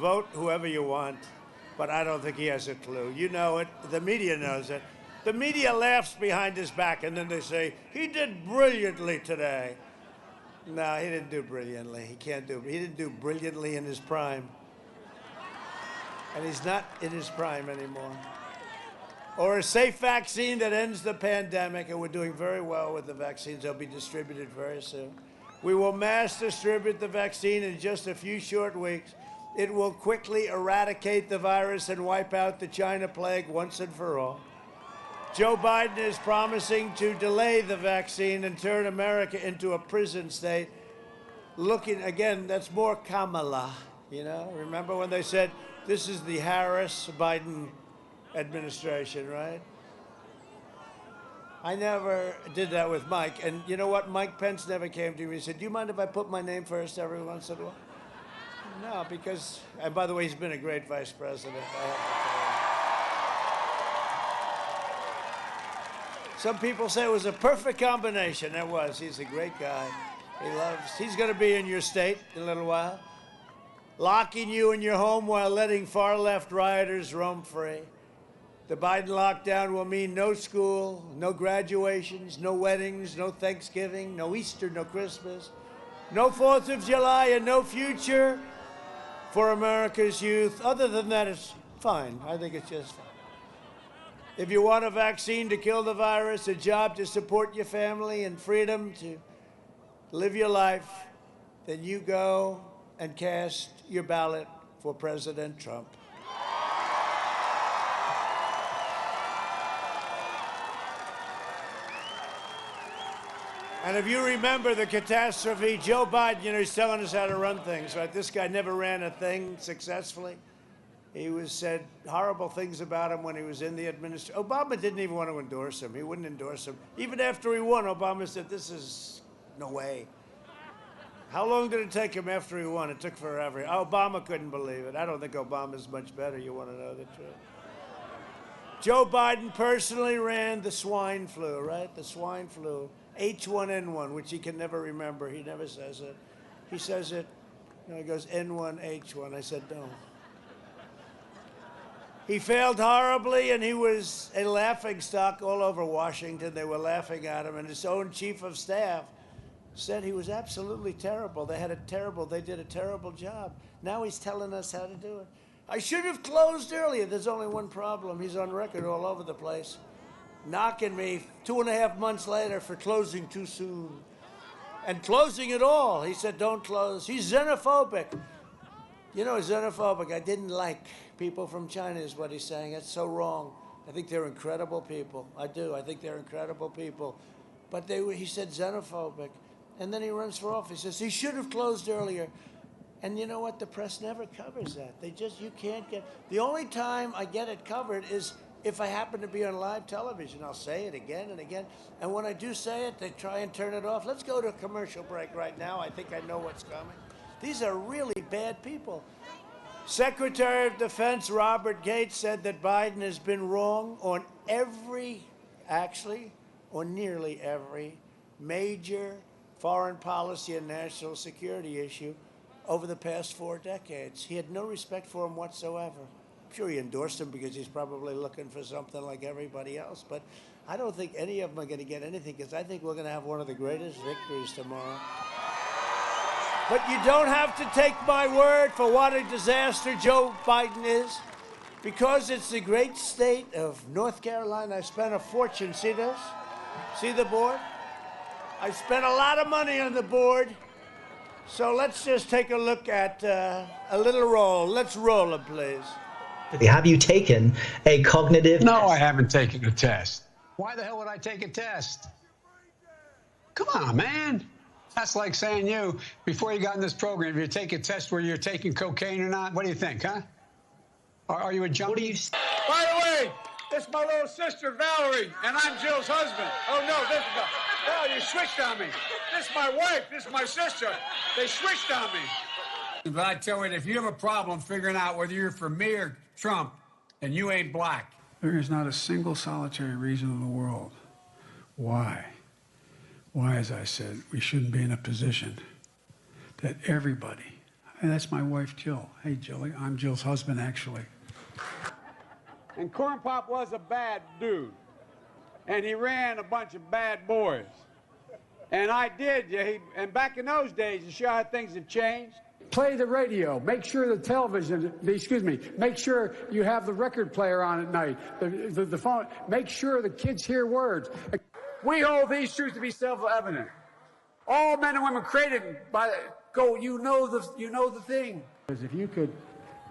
vote whoever you want, but I don't think he has a clue. You know it, the media knows it. The media laughs behind his back, and then they say, he did brilliantly today. No, he didn't do brilliantly. He didn't do brilliantly in his prime. And he's not in his prime anymore. Or a safe vaccine that ends the pandemic, and we're doing very well with the vaccines. They'll be distributed very soon. We will mass distribute the vaccine in just a few short weeks. It will quickly eradicate the virus and wipe out the China plague once and for all. Joe Biden is promising to delay the vaccine and turn America into a prison state. Looking, again, that's more Kamala, you know? Remember when they said, this is the Harris-Biden administration, right? I never did that with Mike. And you know what? Mike Pence never came to me and said, do you mind if I put my name first every once in a while? No, because, and by the way, he's been a great vice president. I have to tell you. Some people say it was a perfect combination. It was. He's a great guy. He's going to be in your state in a little while, locking you in your home while letting far-left rioters roam free. The Biden lockdown will mean no school, no graduations, no weddings, no Thanksgiving, no Easter, no Christmas, no 4th of July, and no future for America's youth. Other than that, it's fine. I think it's just fine. If you want a vaccine to kill the virus, a job to support your family, and freedom to live your life, then you go and cast your ballot for President Trump. And if you remember the catastrophe, Joe Biden, you know, he's telling us how to run things, right? This guy never ran a thing successfully. He said horrible things about him when he was in the administration. Obama didn't even want to endorse him. He wouldn't endorse him. Even after he won, Obama said, this is no way. How long did it take him after he won? It took forever. Obama couldn't believe it. I don't think Obama's much better. You want to know the truth? Joe Biden personally ran the swine flu, right? The swine flu. H1N1, which he can never remember. He never says it. He says it, you know, he goes N1H1. I said, no. He failed horribly, and he was a laughingstock all over Washington. They were laughing at him, and his own chief of staff said he was absolutely terrible. They did a terrible job. Now he's telling us how to do it. I should have closed earlier. There's only one problem. He's on record all over the place, knocking me 2.5 months later for closing too soon. And closing it all. He said, don't close. He's xenophobic. You know, xenophobic. I didn't like people from China is what he's saying. That's so wrong. I think they're incredible people. I do. I think they're incredible people. But he said xenophobic. And then he runs for office. He says he should have closed earlier. And you know what? The press never covers that. You can't get. The only time I get it covered is if I happen to be on live television. I'll say it again and again. And when I do say it, they try and turn it off. Let's go to a commercial break right now. I think I know what's coming. These are really bad people. Secretary of Defense Robert Gates said that Biden has been wrong on nearly every major foreign policy and national security issue over the past 4 decades. He had no respect for him whatsoever. I'm sure he endorsed him because he's probably looking for something like everybody else, but I don't think any of them are going to get anything because I think we're going to have one of the greatest victories tomorrow. But you don't have to take my word for what a disaster Joe Biden is, because it's the great state of North Carolina. I spent a fortune. See this? See the board? I spent a lot of money on the board. So let's just take a look at a little roll. Let's roll it, please. Have you taken a cognitive No, test? I haven't taken a test. Why the hell would I take a test? Come on, man. That's like saying before you got in this program, if you take a test where you're taking cocaine or not, what do you think, huh? Are you a junkie? What do you... By the way, this is my little sister, Valerie, and I'm Jill's husband. Oh, no, this is oh, you switched on me. This is my wife. This is my sister. They switched on me. But I tell you, if you have a problem figuring out whether you're for me or Trump, and you ain't black. There is not a single solitary reason in the world why, as I said, we shouldn't be in a position that everybody, and that's my wife, Jill. Hey, Jilly, I'm Jill's husband, actually. And Corn Pop was a bad dude. And he ran a bunch of bad boys. And I did. And back in those days, you show how things have changed. Play the radio. Make sure the television, make sure you have the record player on at night, the phone. Make sure the kids hear words. We hold these truths to be self-evident. All men and women created by go. You know the thing. Because if you could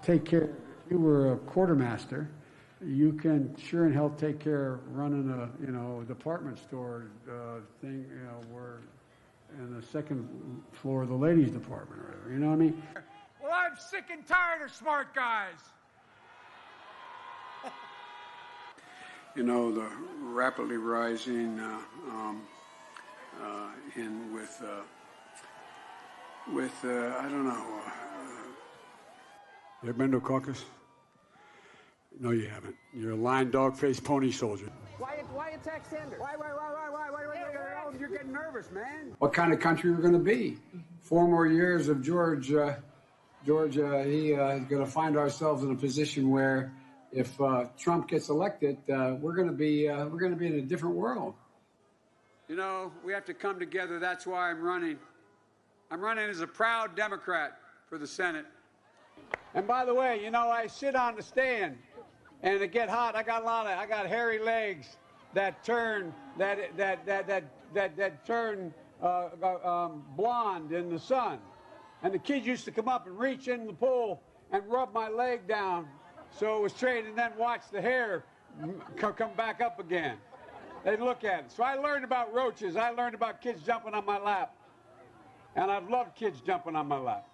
take care, if you were a quartermaster, you can sure and hell take care of running a department store thing, where in the second floor of the ladies department or whatever. You know what I mean? Well, I'm sick and tired of smart guys. You know, the rapidly rising I don't know. You ever been to a caucus? No, you haven't. You're a lying dog-faced pony soldier. Why attack Sanders? Why? You're getting nervous, man. What kind of country we're going to be? 4 more years of Georgia, he is going to find ourselves in a position where, if Trump gets elected, we're going to be in a different world. You know, we have to come together. That's why I'm running. I'm running as a proud Democrat for the Senate. And by the way, you know, I sit on the stand, and it get hot. I got hairy legs that turn blonde in the sun. And the kids used to come up and reach in the pool and rub my leg down so it was straight, and then watch the hair come back up again. They'd look at it. So I learned about roaches. I learned about kids jumping on my lap. And I've loved kids jumping on my lap.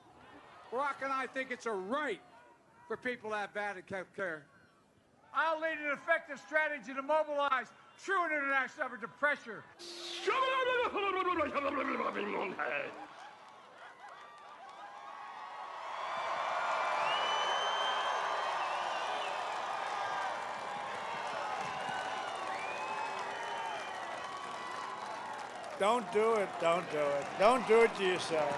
Barack and I think it's a right for people to have bad health care. I'll lead an effective strategy to mobilize true international effort to pressure. Don't do it. Don't do it. Don't do it to yourselves.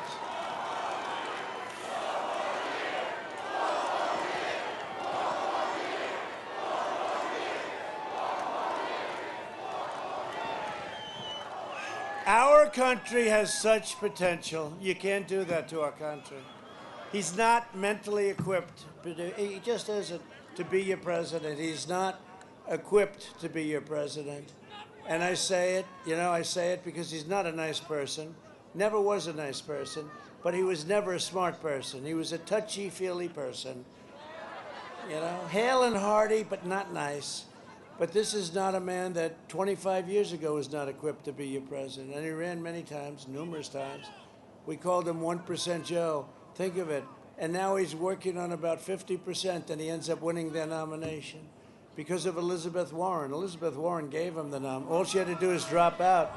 Our country has such potential. You can't do that to our country. He's not mentally equipped. He just isn't to be your president. He's not equipped to be your president. And I say it because he's not a nice person, never was a nice person, but he was never a smart person. He was a touchy-feely person, hale and hearty, but not nice. But this is not a man that 25 years ago was not equipped to be your president. And he ran many times, numerous times. We called him 1% Joe. Think of it. And now he's working on about 50%, and he ends up winning their nomination. Because of Elizabeth Warren. Elizabeth Warren gave him the nom. All she had to do is drop out.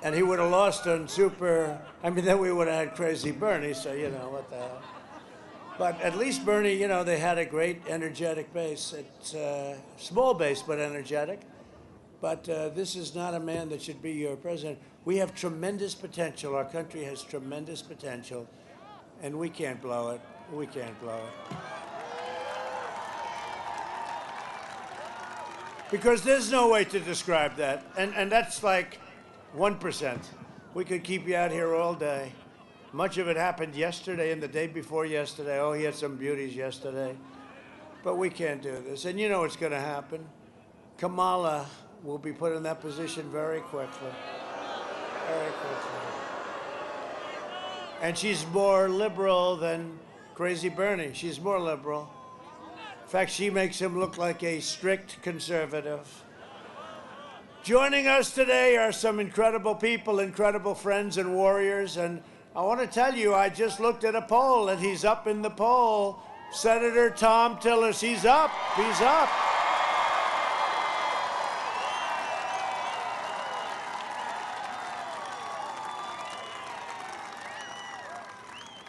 And he would have lost on then we would have had crazy Bernie, so, what the hell. But at least Bernie, they had a great energetic base. It's a small base, but energetic. But this is not a man that should be your president. We have tremendous potential. Our country has tremendous potential. And we can't blow it. We can't blow it. Because there's no way to describe that. And that's like 1%. We could keep you out here all day. Much of it happened yesterday and the day before yesterday. Oh, he had some beauties yesterday. But we can't do this. And you know what's going to happen. Kamala will be put in that position very quickly. Very quickly. And she's more liberal than crazy Bernie. She's more liberal. In fact, she makes him look like a strict conservative. Joining us today are some incredible people, incredible friends and warriors. And I want to tell you, I just looked at a poll, and he's up in the poll. Senator Tom Tillis, he's up. He's up.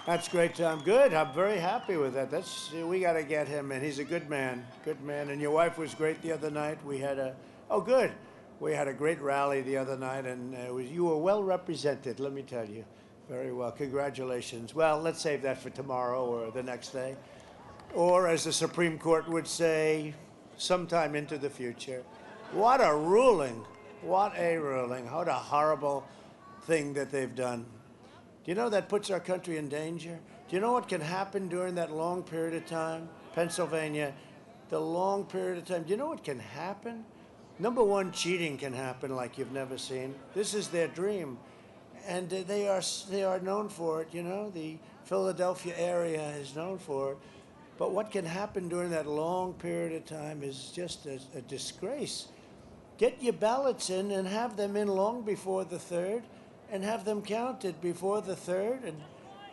That's great, Tom. Good. I'm very happy with that. We got to get him in. He's a good man. Good man. And your wife was great the other night. We had a great rally the other night, and you were well represented, let me tell you. Very well. Congratulations. Well, let's save that for tomorrow or the next day. Or, as the Supreme Court would say, sometime into the future. What a ruling. What a ruling. What a horrible thing that they've done. Do you know that puts our country in danger? Do you know what can happen during that long period of time? Pennsylvania, the long period of time. Do you know what can happen? Number one, cheating can happen like you've never seen. This is their dream. and they are known for it. You know, the Philadelphia area is known for it. But what can happen during that long period of time is just a disgrace. Get your ballots in and have them in long before the 3rd, and have them counted before the 3rd,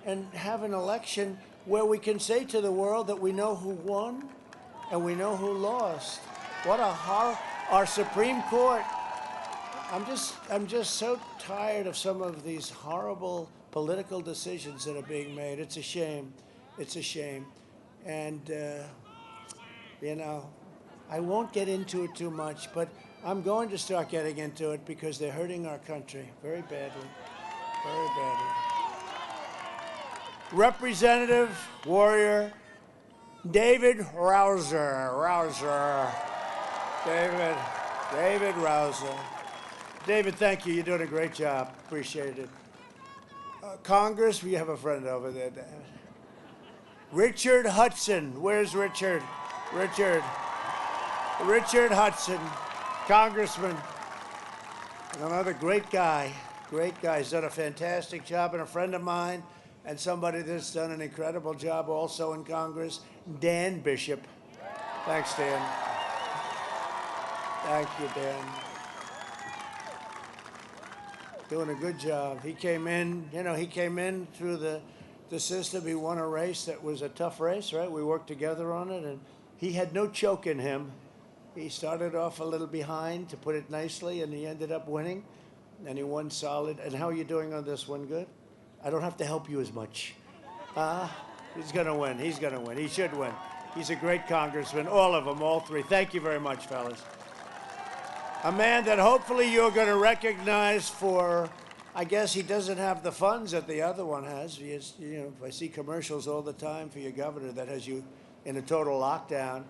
and have an election where we can say to the world that we know who won and we know who lost. What a horror! Our Supreme Court. I'm just so tired of some of these horrible political decisions that are being made. It's a shame. It's a shame. And, you know, I won't get into it too much, but I'm going to start getting into it because they're hurting our country very badly, very badly. Representative Warrior David Rouser. David Rouser. David, thank you. You're doing a great job. Appreciate it. Congress, we have a friend over there. Richard Hudson. Where's Richard? Richard Hudson, Congressman. Another great guy. Great guy. He's done a fantastic job, and a friend of mine, and somebody that's done an incredible job also in Congress, Dan Bishop. Thanks, Dan. Thank you, Dan. Doing a good job. He came in, you know, he came in through the system. He won a race that was a tough race, right? We worked together on it, and he had no choke in him. He started off a little behind, to put it nicely, and he ended up winning, and he won solid. And how are you doing on this one? Good? I don't have to help you as much. He's going to win. He's going to win. He should win. He's a great congressman, all of them, all three. Thank you very much, fellas. A man that hopefully you're going to recognize for, I guess he doesn't have the funds that the other one has. He is, you know, I see commercials all the time for your governor that has you in a total lockdown.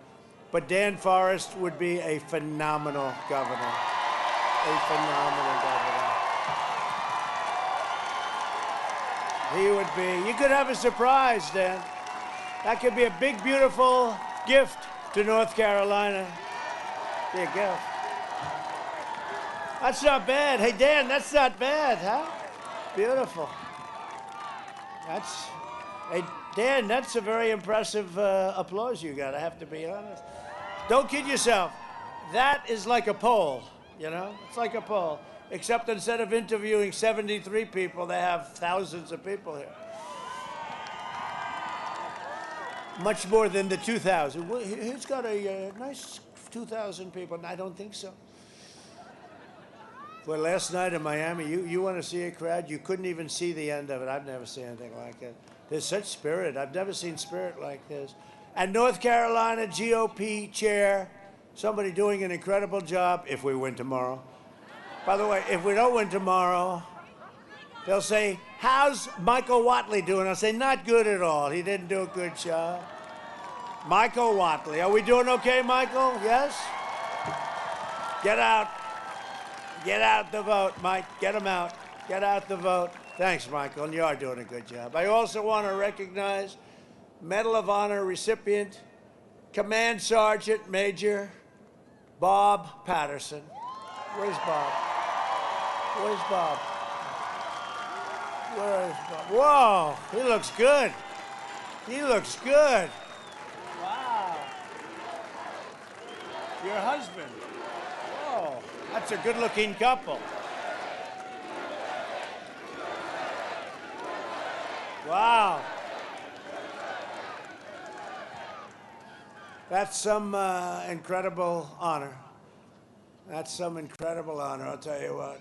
But Dan Forrest would be a phenomenal governor. A phenomenal governor. He would be. You could have a surprise, Dan. That could be a big, beautiful gift to North Carolina. Be a gift. That's not bad. Hey, Dan, that's not bad, huh? Beautiful. Hey, Dan, that's a very impressive applause you got, I have to be honest. Don't kid yourself. That is like a poll, you know? It's like a poll, except instead of interviewing 73 people, they have thousands of people here. Much more than the 2,000. He's got a nice 2,000 people. I don't think so. Well, last night in Miami, you want to see a crowd? You couldn't even see the end of it. I've never seen anything like it. There's such spirit. I've never seen spirit like this. And North Carolina GOP chair, somebody doing an incredible job if we win tomorrow. By the way, if we don't win tomorrow, they'll say, how's Michael Whatley doing? I'll say, not good at all. He didn't do a good job. Michael Whatley. Are we doing okay, Michael? Yes? Get out. Get out the vote, Mike. Get him out. Get out the vote. Thanks, Michael, and you are doing a good job. I also want to recognize Medal of Honor recipient, Command Sergeant Major Bob Patterson. Where's Bob? Where's Bob? Where is Bob? Whoa, he looks good. He looks good. Wow. Your husband. Whoa, that's a good-looking couple. Wow. That's some incredible honor. That's some incredible honor, I'll tell you what.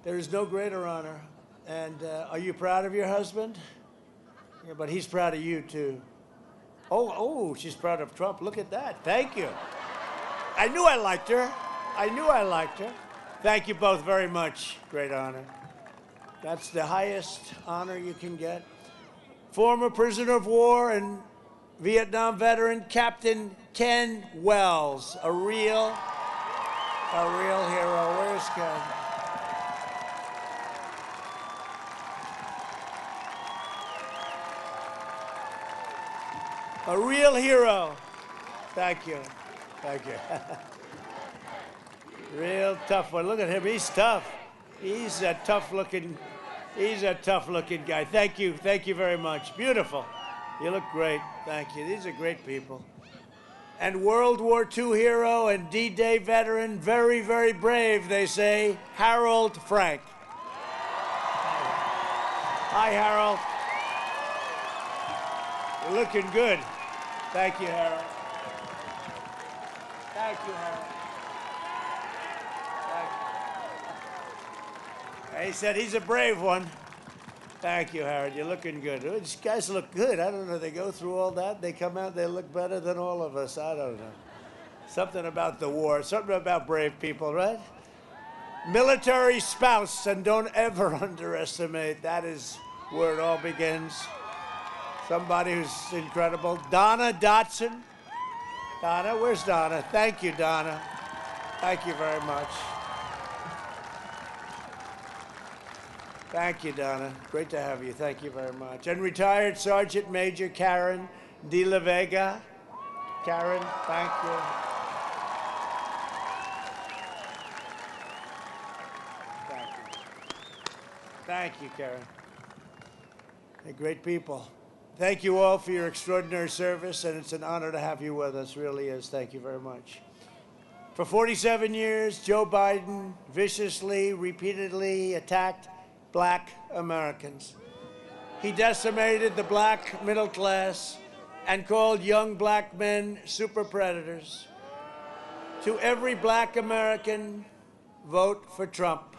There is no greater honor. And are you proud of your husband? Yeah, but he's proud of you, too. Oh, she's proud of Trump. Look at that. Thank you. I knew I liked her. I knew I liked her. Thank you both very much. Great honor. That's the highest honor you can get. Former prisoner of war and Vietnam veteran, Captain Ken Wells, a real hero. Where's Ken? A real hero. Thank you. Thank you. Real tough one. Look at him. He's tough. He's a tough-looking guy. Thank you very much. Beautiful. You look great. Thank you. These are great people. And World War II hero and D-Day veteran, very, very brave, they say, Harold Frank. Hi, Harold. You're looking good. Thank you, Harold. Thank you, Harold. Thank you. He said he's a brave one. Thank you, Harold. You're looking good. These guys look good. I don't know. They go through all that. They come out, they look better than all of us. I don't know. Something about the war. Something about brave people, right? Military spouse, and don't ever underestimate. That is where it all begins. Somebody who's incredible. Donna Dotson. Donna, where's Donna? Thank you, Donna. Thank you very much. Thank you, Donna. Great to have you. Thank you very much. And retired Sergeant Major Karen De La Vega. Karen, thank you. Thank you. Thank you, Karen. They're great people. Thank you all for your extraordinary service, and it's an honor to have you with us. It really is. Thank you very much. For 47 years, Joe Biden viciously, repeatedly attacked black Americans. He decimated the black middle class and called young black men super predators. To every black American, vote for Trump.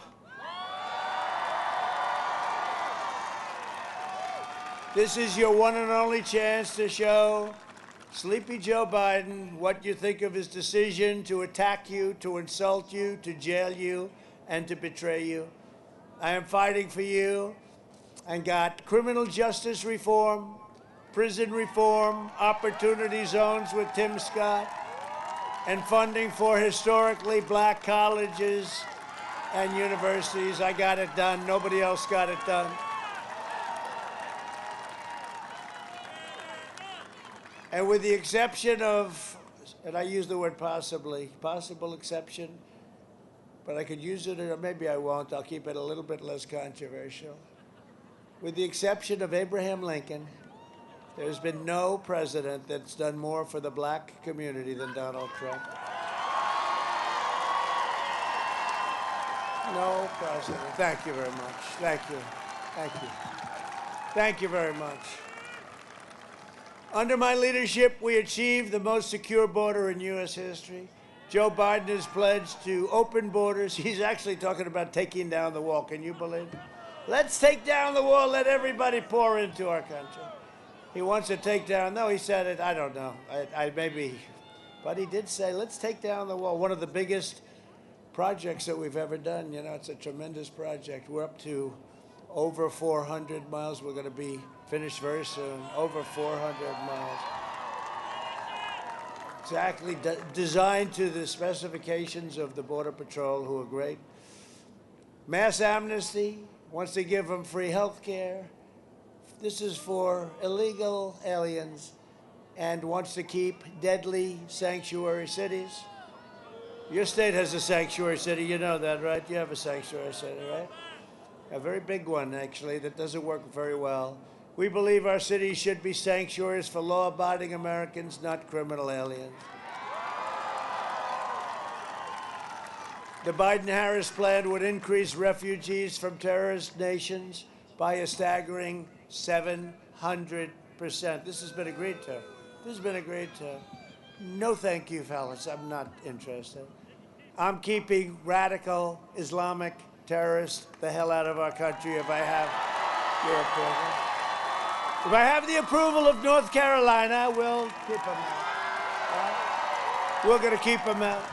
This is your one and only chance to show Sleepy Joe Biden what you think of his decision to attack you, to insult you, to jail you, and to betray you. I am fighting for you and got criminal justice reform, prison reform, opportunity zones with Tim Scott, and funding for historically black colleges and universities. I got it done. Nobody else got it done. And with the exception of, and I use the word possibly, possible exception, but I could use it, or maybe I won't. I'll keep it a little bit less controversial. With the exception of Abraham Lincoln, there's been no president that's done more for the black community than Donald Trump. No president. Thank you very much. Thank you. Thank you. Thank you very much. Under my leadership, we achieved the most secure border in U.S. history. Joe Biden has pledged to open borders. He's actually talking about taking down the wall. Can you believe it? Let's take down the wall. Let everybody pour into our country. He wants to take down, no, he said it, I don't know. Maybe, but he did say, let's take down the wall. One of the biggest projects that we've ever done. You know, it's a tremendous project. We're up to over 400 miles. We're going to be finished very soon. Over 400 miles. Exactly designed to the specifications of the Border Patrol, who are great. Mass amnesty, wants to give them free health care. This is for illegal aliens, and wants to keep deadly sanctuary cities. Your state has a sanctuary city, you know that, right? You have a sanctuary city, right? A very big one, actually, that doesn't work very well. We believe our cities should be sanctuaries for law-abiding Americans, not criminal aliens. The Biden-Harris plan would increase refugees from terrorist nations by a staggering 700%. This has been agreed to. This has been agreed to. No thank you, fellas. I'm not interested. I'm keeping radical Islamic terrorists the hell out of our country if I have your approval. If I have the approval of North Carolina, we'll keep them out. Right? We're going to keep them out.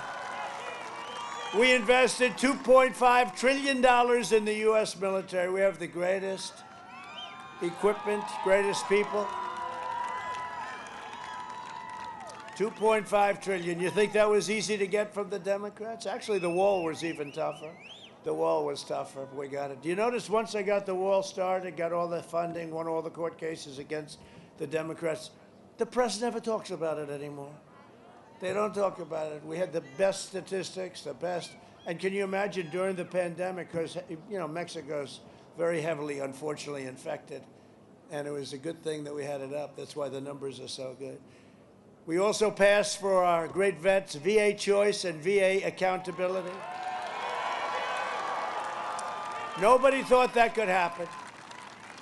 We invested $2.5 trillion in the U.S. military. We have the greatest equipment, greatest people. $2.5 trillion. You think that was easy to get from the Democrats? Actually, the wall was even tougher. The wall was tougher. We got it. Do you notice once I got the wall started, got all the funding, won all the court cases against the Democrats, the press never talks about it anymore. They don't talk about it. We had the best statistics, the best, And can you imagine during the pandemic, because, you know, Mexico's very heavily, unfortunately, infected. And it was a good thing that we had it up. That's why the numbers are so good. We also passed for our great vets VA choice and VA accountability. Nobody thought that could happen.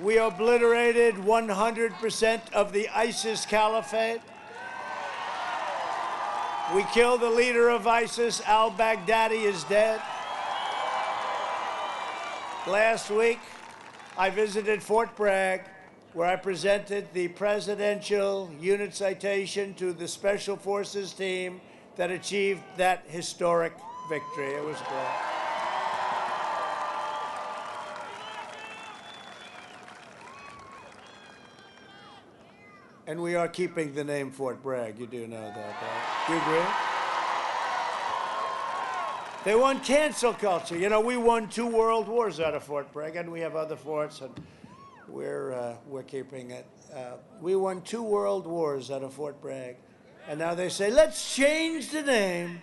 We obliterated 100% of the ISIS caliphate. We killed the leader of ISIS, al-Baghdadi is dead. Last week, I visited Fort Bragg, where I presented the Presidential Unit Citation to the Special Forces team that achieved that historic victory. It was great. And we are keeping the name Fort Bragg. You do know that, right? Do you agree? They won cancel culture. You know, we won 2 world wars out of Fort Bragg, and we have other forts, and we're keeping it. We won 2 world wars out of Fort Bragg, and now they say, let's change the name.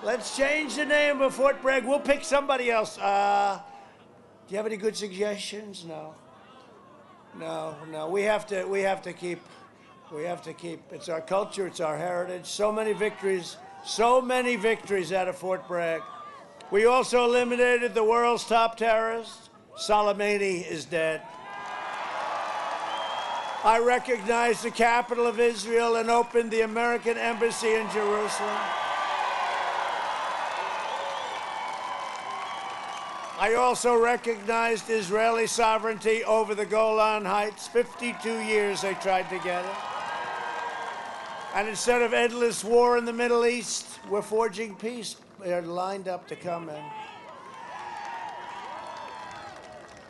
Let's change the name of Fort Bragg. We'll pick somebody else. Do you have any good suggestions? No. No. We have to keep. It's our culture. It's our heritage. So many victories out of Fort Bragg. We also eliminated the world's top terrorist. Soleimani is dead. I recognized the capital of Israel and opened the American embassy in Jerusalem. I also recognized Israeli sovereignty over the Golan Heights. 52 years they tried to get it. And instead of endless war in the Middle East, we're forging peace. They're lined up to come in.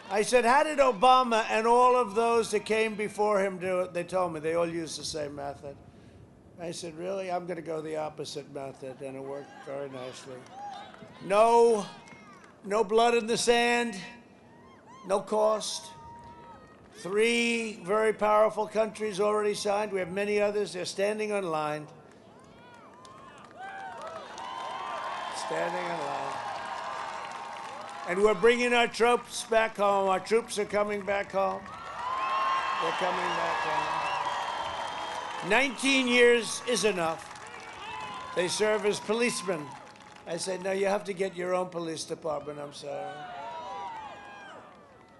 I said, how did Obama and all of those that came before him do it? They told me they all used the same method. I said, really? I'm going to go the opposite method, and it worked very nicely. No blood in the sand, no cost. 3 very powerful countries already signed. We have many others. They're standing on line. Standing in line. And we're bringing our troops back home. Our troops are coming back home. They're coming back home. 19 years is enough. They serve as policemen. I said, no, you have to get your own police department. I'm sorry.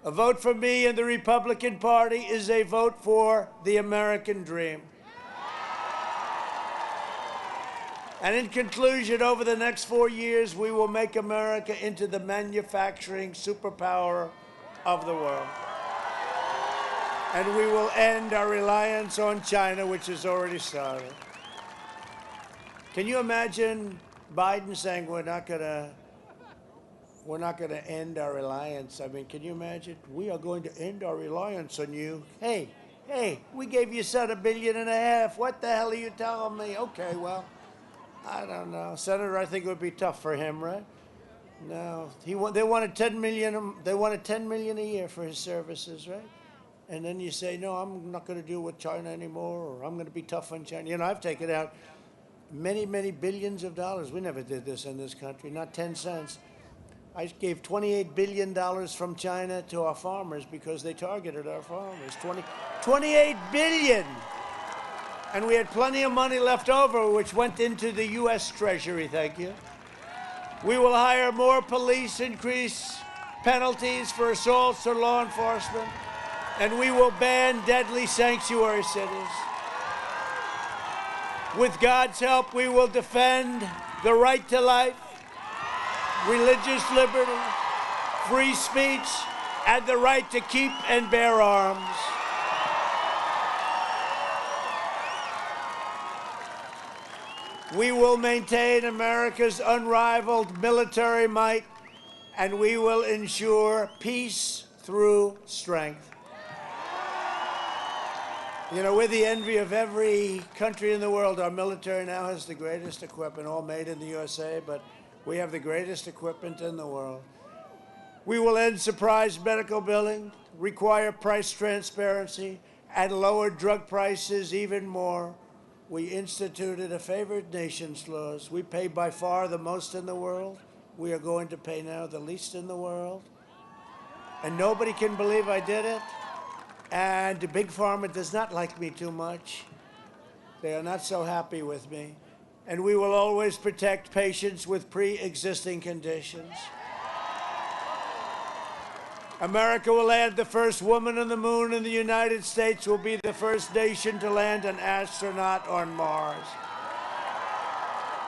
A vote for me and the Republican Party is a vote for the American dream. And in conclusion, over the next 4 years, we will make America into the manufacturing superpower of the world. And we will end our reliance on China, which has already started. Can you imagine Biden saying we're not gonna end our reliance? I mean, can you imagine? We are going to end our reliance on you. Hey, we gave your son $1.5 billion. What the hell are you telling me? Okay, well, I don't know. Senator, I think it would be tough for him, right? No, they wanted $10 million. They wanted $10 million a year for his services, right? And then you say, no, I'm not going to deal with China anymore, or I'm going to be tough on China. You know, I've taken out many, many billions of dollars. We never did this in this country, not 10 cents. I gave $28 billion from China to our farmers because they targeted our farmers. $28 billion. And we had plenty of money left over, which went into the U.S. Treasury, thank you. We will hire more police, increase penalties for assaults or law enforcement, and we will ban deadly sanctuary cities. With God's help, we will defend the right to life, religious liberty, free speech, and the right to keep and bear arms. We will maintain America's unrivaled military might, and we will ensure peace through strength. You know, we're the envy of every country in the world. Our military now has the greatest equipment, all made in the USA, but we have the greatest equipment in the world. We will end surprise medical billing, require price transparency, and lower drug prices even more. We instituted a favored nations clause. We pay by far the most in the world, we are going to pay now the least in the world. And nobody can believe I did it. And the Big Pharma does not like me too much. They are not so happy with me. And we will always protect patients with pre-existing conditions. America will land the first woman on the moon, and the United States will be the first nation to land an astronaut on Mars.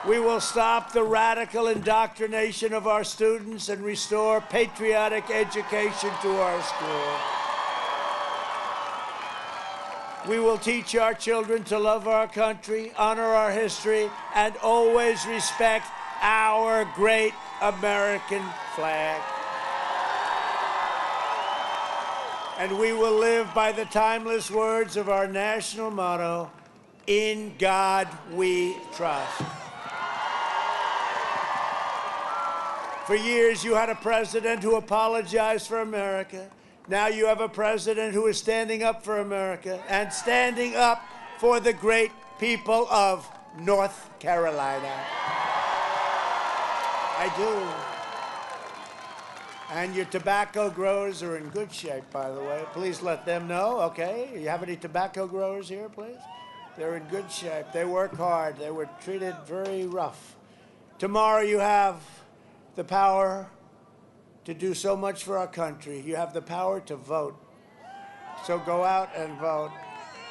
We will stop the radical indoctrination of our students and restore patriotic education to our schools. We will teach our children to love our country, honor our history, and always respect our great American flag. And we will live by the timeless words of our national motto, "In God we trust." For years, you had a president who apologized for America. Now you have a president who is standing up for America and standing up for the great people of North Carolina. I do. And your tobacco growers are in good shape, by the way. Please let them know, okay? You have any tobacco growers here, please? They're in good shape. They work hard. They were treated very rough. Tomorrow you have the power to do so much for our country. You have the power to vote. So go out and vote.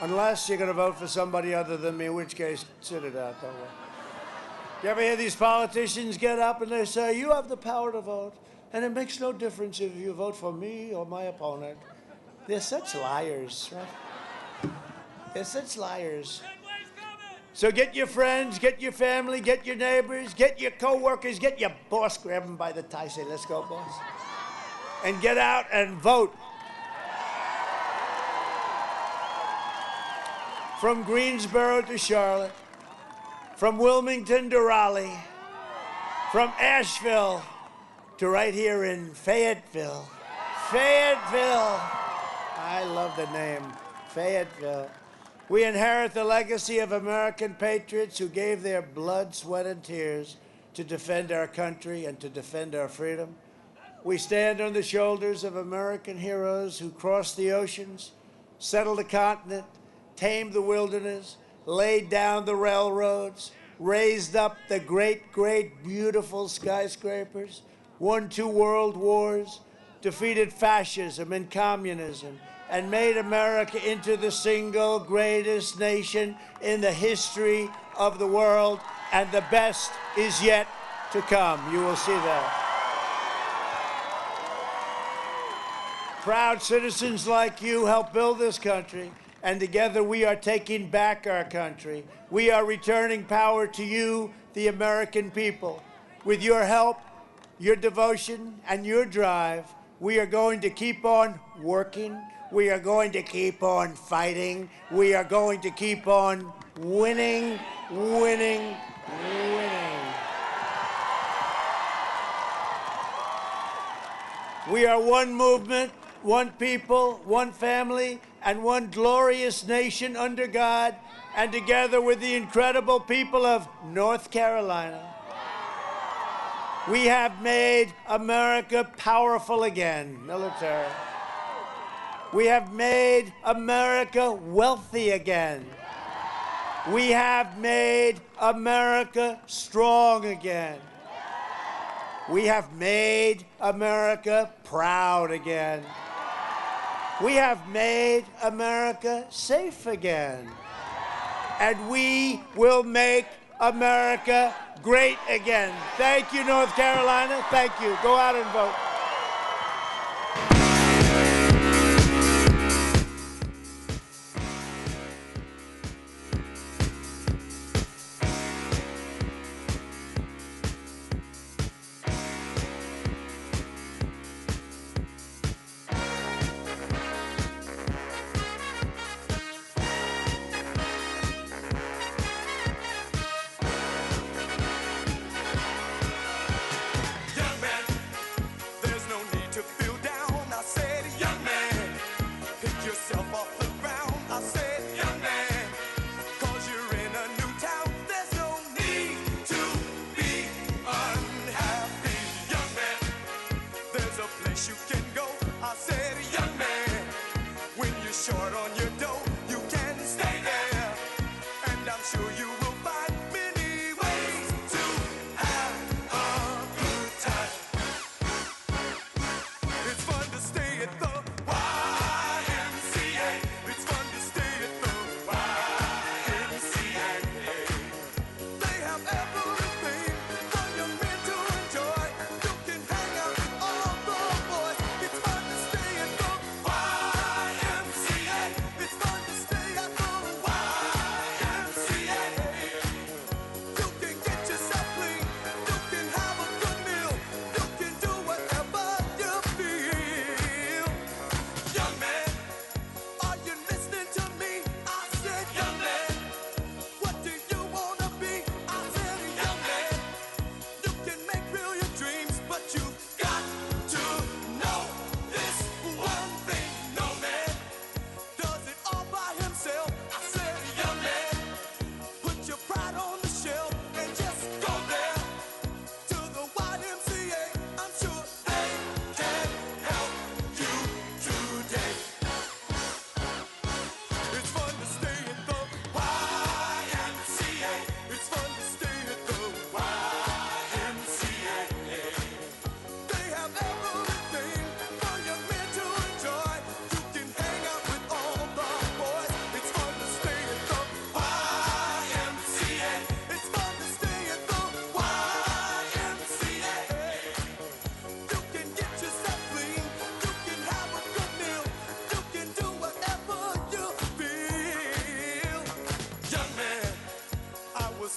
Unless you're going to vote for somebody other than me, in which case, sit it out, don't worry. You ever hear these politicians get up and they say, you have the power to vote, and it makes no difference if you vote for me or my opponent. They're such liars, right? They're such liars. So get your friends, get your family, get your neighbors, get your co-workers, get your boss, grab him by the tie, say, let's go, boss. And get out and vote. From Greensboro to Charlotte, from Wilmington to Raleigh, from Asheville to right here in Fayetteville. Fayetteville. I love the name, Fayetteville. We inherit the legacy of American patriots who gave their blood, sweat, and tears to defend our country and to defend our freedom. We stand on the shoulders of American heroes who crossed the oceans, settled the continent, tamed the wilderness, laid down the railroads, raised up the great, great, beautiful skyscrapers, won 2 world wars, defeated fascism and communism, and made America into the single greatest nation in the history of the world, and the best is yet to come. You will see that. Proud citizens like you help build this country, and together we are taking back our country. We are returning power to you, the American people. With your help, your devotion, and your drive, we are going to keep on working. We are going to keep on fighting. We are going to keep on winning, winning, winning. We are one movement, one people, one family, and one glorious nation under God, and together with the incredible people of North Carolina, we have made America powerful again, military. We have made America wealthy again. We have made America strong again. We have made America proud again. We have made America safe again. And we will make America great again. Thank you, North Carolina. Thank you. Go out and vote.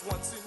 once in